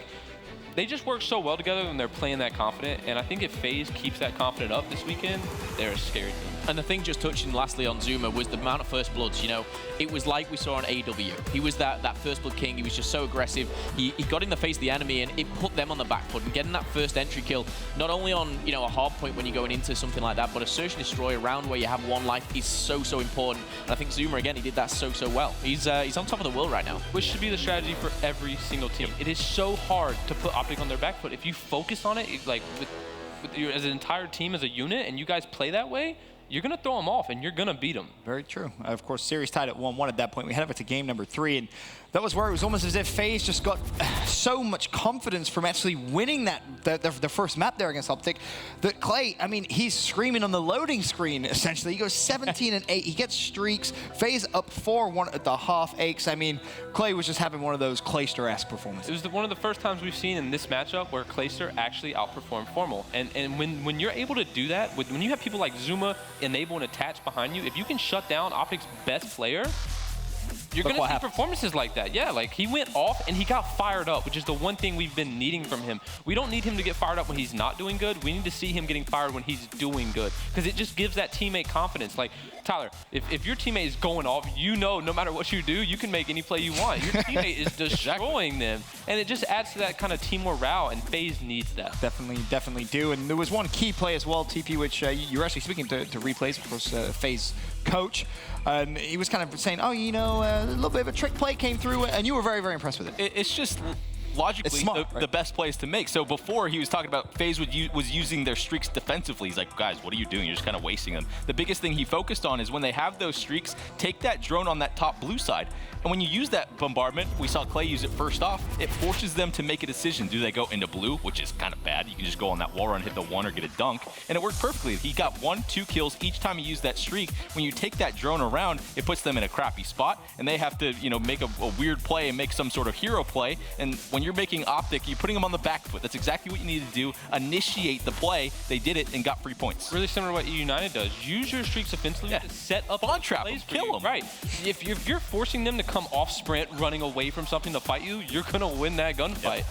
Speaker 14: they just work so well together when they're playing that confident, and I think if FaZe keeps that confident up this weekend, they're a scary team.
Speaker 5: And the thing just touching lastly on Zuma was the amount of first bloods. You know, it was like we saw on AW. He was that first blood king. He was just so aggressive. He got in the face of the enemy, and it put them on the back foot. And getting that first entry kill, not only on, you know, a hard point when you're going into something like that, but a search and destroy around where you have one life is so important. And I think Zuma, again, he did that so well. He's on top of the world right now.
Speaker 14: Which should be the strategy for every single team. It is so hard to put OpTic on their back foot. If you focus on it, like with your, as an entire team, as a unit, and you guys play that way, you're going to throw them off, and you're going to beat them.
Speaker 3: Very true. Of course, series tied at 1-1 at that point. We head over to game number 3, and that was where it was almost as if FaZe just got so much confidence from actually winning the first map there against OpTic that Clay, I mean, he's screaming on the loading screen, essentially. He goes 17-8. He gets streaks. FaZe up 4-1 at the half aches. I mean, Clay was just having one of those Clayster-esque performances.
Speaker 14: It was one of the first times we've seen in this matchup where Clayster actually outperformed Formal. And when you're able to do that, when you have people like Zuma, Enable, and Attach behind you, if you can shut down OpTic's best player, you're going to see performances like that. Yeah, like he went off and he got fired up, which is the one thing we've been needing from him. We don't need him to get fired up when he's not doing good. We need to see him getting fired when he's doing good, because it just gives that teammate confidence. Like, Tyler, if your teammate is going off, you know no matter what you do, you can make any play you want. Your teammate is destroying them, and it just adds to that kind of team morale, and FaZe needs that.
Speaker 3: Definitely do. And there was one key play as well, TP, which you were actually speaking to replays, of course, FaZe coach. And he was kind of saying, oh, you know, a little bit of a trick play came through, and you were very impressed with it.
Speaker 4: It's just logically smart, the best plays to make. So before he was talking about FaZe was using their streaks defensively. He's like, guys, what are you doing? You're just kind of wasting them. The biggest thing he focused on is when they have those streaks, take that drone on that top blue side. And when you use that bombardment, we saw Clay use it first off, it forces them to make a decision. Do they go into blue, which is kind of bad. You can just go on that wall run, hit the one, or get a dunk. And it worked perfectly. He got 1-2 kills each time he used that streak. When you take that drone around, it puts them in a crappy spot, and they have to, you know, make a weird play and make some sort of hero play. And when you're making OpTic, you're putting them on the back foot. That's exactly what you need to do. Initiate the play. They did it and got 3 points.
Speaker 14: Really similar to what United does. Use your streaks offensively to set up
Speaker 4: Bond trap
Speaker 14: plays
Speaker 4: them, kill them.
Speaker 14: Right. If you're forcing them to come off sprint, running away from something to fight you, you're going to win that gunfight.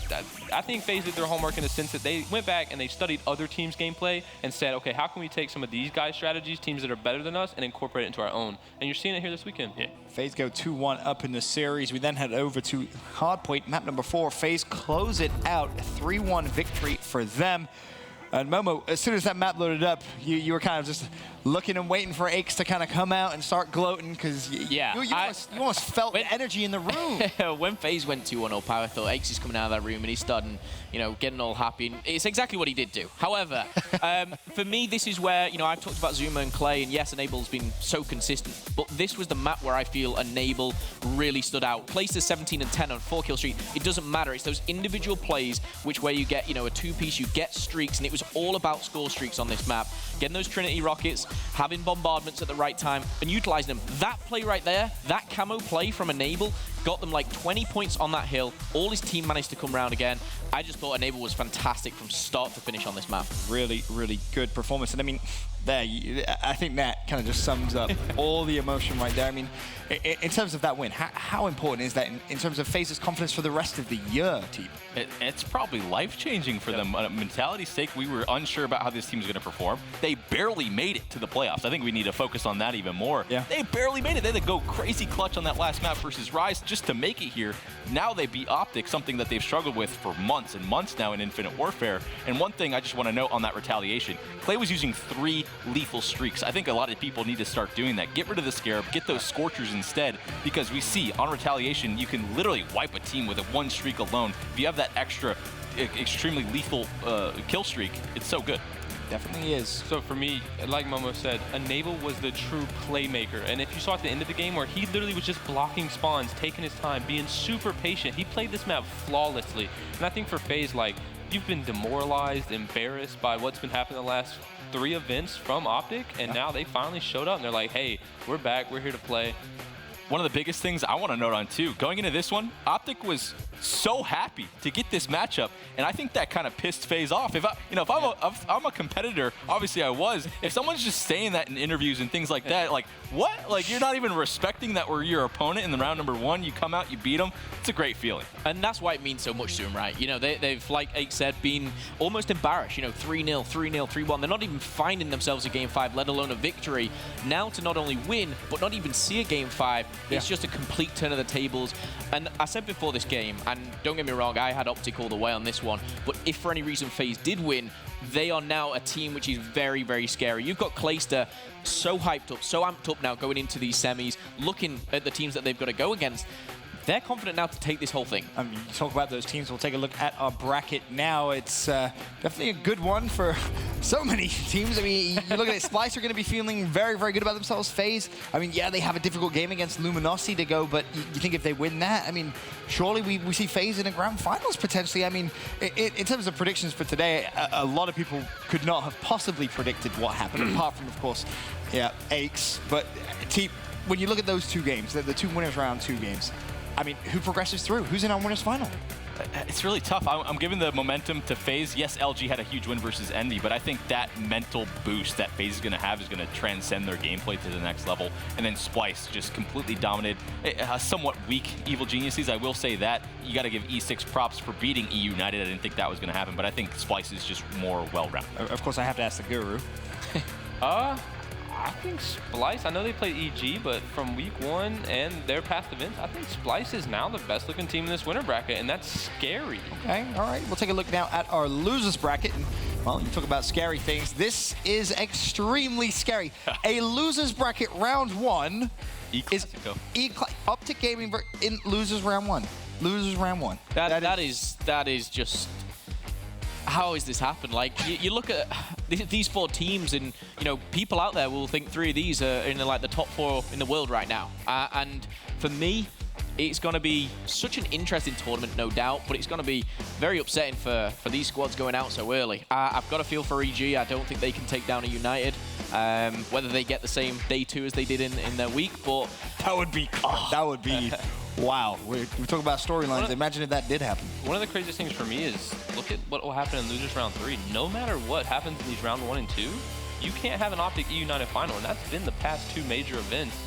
Speaker 14: Yep. I think FaZe did their homework in the sense that they went back and they studied other teams' gameplay and said, okay, how can we take some of these guys' strategies, teams that are better than us, and incorporate it into our own? And you're seeing it here this weekend. Yeah.
Speaker 3: FaZe go 2-1 up in the series. We then head over to Hardpoint, map number 4. FaZe close it out, 3-1 victory for them. And Momo, as soon as that map loaded up, you were kind of just looking and waiting for Aches to kind of come out and start gloating, because you almost felt the energy in the room.
Speaker 5: When FaZe went 2-1 up, I thought Aches is coming out of that room and he's starting, you know, getting all happy. And it's exactly what he did do. However, for me, this is where, you know, I've talked about Zuma and Clay, and yes, Enable's been so consistent, but this was the map where I feel Enable really stood out. Places 17-10 on 4-kill streak. It doesn't matter. It's those individual plays where you get, you know, a 2-piece, you get streaks, and it was all about score streaks on this map. Getting those Trinity rockets, having bombardments at the right time, and utilizing them. That play right there, that camo play from Enable, got them like 20 points on that hill. All his team managed to come around again. I just thought Enable was fantastic from start to finish on this map.
Speaker 3: Really, really good performance. And I mean, I think that kind of just sums up all the emotion right there. I mean, in terms of that win, how important is that in terms of FaZe's confidence for the rest of the year, team?
Speaker 4: It's probably life-changing for them. On a mentality's sake, we were unsure about how this team was going to perform. They barely made it to the playoffs. I think we need to focus on that even more.
Speaker 3: Yeah.
Speaker 4: They barely made it. They had to go crazy clutch on that last map versus Rise just to make it here. Now they beat OpTic, something that they've struggled with for months and months now in Infinite Warfare. And one thing I just want to note on that retaliation, Clay was using 3 lethal streaks. I think a lot of people need to start doing that. Get rid of the Scarab, get those Scorchers instead, because we see on retaliation, you can literally wipe a team with a 1 streak alone. If you have that extra extremely lethal kill streak, it's so good.
Speaker 3: Definitely is.
Speaker 14: So for me, like Momo said, Enable was the true playmaker. And if you saw at the end of the game where he literally was just blocking spawns, taking his time, being super patient, he played this map flawlessly. And I think for FaZe, like, you've been demoralized, embarrassed by what's been happening the last 3 events from OpTic, and now they finally showed up and they're like, hey, we're back, we're here to play.
Speaker 4: One of the biggest things I want to note on too, going into this one, OpTic was so happy to get this matchup, and I think that kind of pissed FaZe off. If I'm a competitor, obviously I was. If someone's just saying that in interviews and things like that, like what? Like you're not even respecting that we're your opponent in the round number 1. You come out, you beat them. It's a great feeling.
Speaker 5: And that's why it means so much to them, right? You know, they've, like Ake said, been almost embarrassed. You know, 3-0, 3-0, 3-1. They're not even finding themselves a game 5, let alone a victory. Now to not only win, but not even see a game 5, it's just a complete turn of the tables. And I said before this game, and don't get me wrong, I had OpTic all the way on this one, but if for any reason FaZe did win, they are now a team which is very, very scary. You've got Clayster so hyped up, so amped up now going into these semis, looking at the teams that they've got to go against. They're confident now to take this whole thing.
Speaker 3: I mean, you talk about those teams. We'll take a look at our bracket now. It's definitely a good one for so many teams. I mean, you look at it, Splice are going to be feeling very, very good about themselves. FaZe, I mean, yeah, they have a difficult game against Luminosity to go, but you think if they win that, I mean, surely we see FaZe in a grand finals potentially. I mean, in terms of predictions for today, a lot of people could not have possibly predicted what happened, apart from, of course, Akes. But team, when you look at those 2 games, the 2 winners round 2 games, I mean, who progresses through? Who's in our winners final?
Speaker 4: It's really tough. I'm giving the momentum to FaZe. Yes, LG had a huge win versus Envy, but I think that mental boost that FaZe is going to have is going to transcend their gameplay to the next level. And then Splice just completely dominated somewhat weak Evil Geniuses. I will say that. You got to give E6 props for beating E United. I didn't think that was going to happen, but I think Splice is just more well-rounded.
Speaker 3: Of course, I have to ask the Guru.
Speaker 14: I think Splice, I know they played EG, but from week 1 and their past events, I think Splice is now the best looking team in this winner bracket, and that's scary.
Speaker 3: Okay, all right. We'll take a look now at our losers bracket. And, well, you talk about scary things. This is extremely scary. A losers bracket round 1 is OpTic Gaming in losers round 1. Losers round 1.
Speaker 5: That is just... How has this happened? Like, you look at these 4 teams, and you know, people out there will think 3 of these are in like the top 4 in the world right now. And for me, it's going to be such an interesting tournament, no doubt, but it's going to be very upsetting for these squads going out so early. I've got a feel for EG. I don't think they can take down a United. Whether they get the same day 2 as they did in their week, but
Speaker 3: that would be wow. We're talking about storylines. Imagine if that did happen.
Speaker 14: One of the craziest things for me is look at what will happen in losers round 3. No matter what happens in these round 1 and 2, you can't have an OpTic E United final, and that's been the past 2 major events.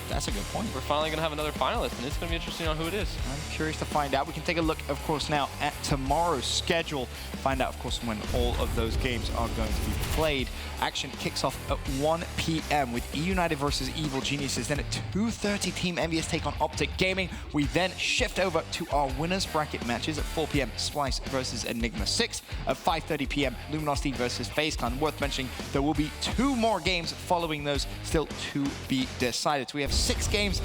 Speaker 3: That's a good point.
Speaker 14: We're finally going to have another finalist, and it's going to be interesting on who it is.
Speaker 3: I'm curious to find out. We can take a look, of course, now at tomorrow's schedule. Find out, of course, when all of those games are going to be played. Action kicks off at 1 p.m. with E United versus Evil Geniuses. Then at 2:30, Team Envious take on OpTic Gaming. We then shift over to our winners bracket matches at 4 p.m. Splice versus Enigma 6. At 5:30 p.m. Luminosity versus FaZe Clan. Worth mentioning, there will be 2 more games following those still to be decided. So we have 6 games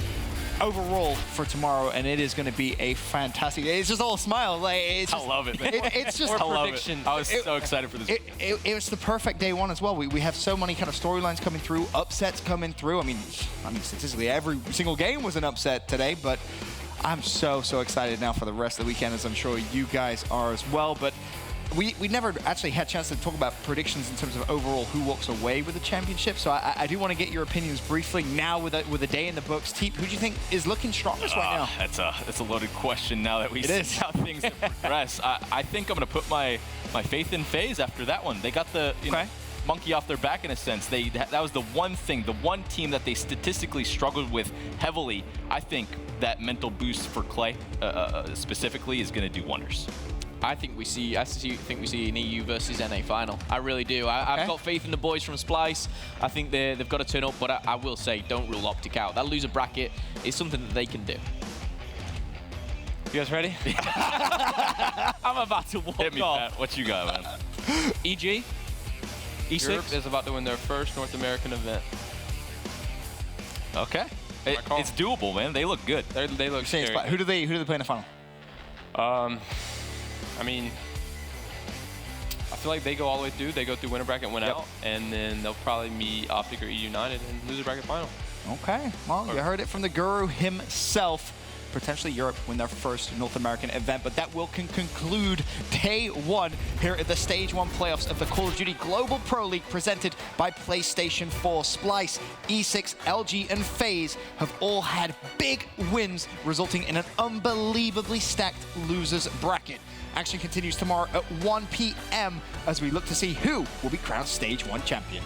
Speaker 3: overall for tomorrow, and it is going to be a fantastic day. It's just all smiles. Like, I
Speaker 4: love it, man.
Speaker 3: It's just
Speaker 4: I love it. I was so excited for this.
Speaker 3: It was the perfect day 1 as well. We have so many kind of storylines coming through, upsets coming through. I mean, statistically, every single game was an upset today, but I'm so excited now for the rest of the weekend, as I'm sure you guys are as well. But we never actually had a chance to talk about predictions in terms of overall who walks away with the championship. So I do want to get your opinions briefly now with a day in the books. Teep, who do you think is looking strongest right now?
Speaker 4: That's a loaded question now that we see how things have progressed. I think I'm going to put my faith in FaZe after that one. They got the monkey off their back in a sense. That was the one thing, the one team that they statistically struggled with heavily. I think that mental boost for Clay specifically is going to do wonders.
Speaker 5: I think we see an EU versus NA final. I really do. I've got faith in the boys from Splice. I think they've got to turn up, but I will say, don't rule OpTic out. That loser bracket is something that they can do.
Speaker 14: You guys ready?
Speaker 5: I'm about to walk
Speaker 4: Hit me,
Speaker 5: off.
Speaker 4: Pat. What you got, man?
Speaker 5: EG? E6?
Speaker 14: Europe is about to win their first North American event.
Speaker 4: Okay. It's doable, man. They look good.
Speaker 14: They look scary.
Speaker 3: Who do they play in the final?
Speaker 14: I mean, I feel like they go all the way through. They go through winner bracket, win out, and then they'll probably meet OpTic or EU United and loser bracket final.
Speaker 3: Okay, well, you heard it from the guru himself. Potentially Europe win their first North American event, but that will conclude day one here at the Stage 1 playoffs of the Call of Duty Global Pro League presented by PlayStation 4. Splice, E6, LG, and FaZe have all had big wins, resulting in an unbelievably stacked losers bracket. Action continues tomorrow at 1 p.m. as we look to see who will be crowned Stage 1 champion.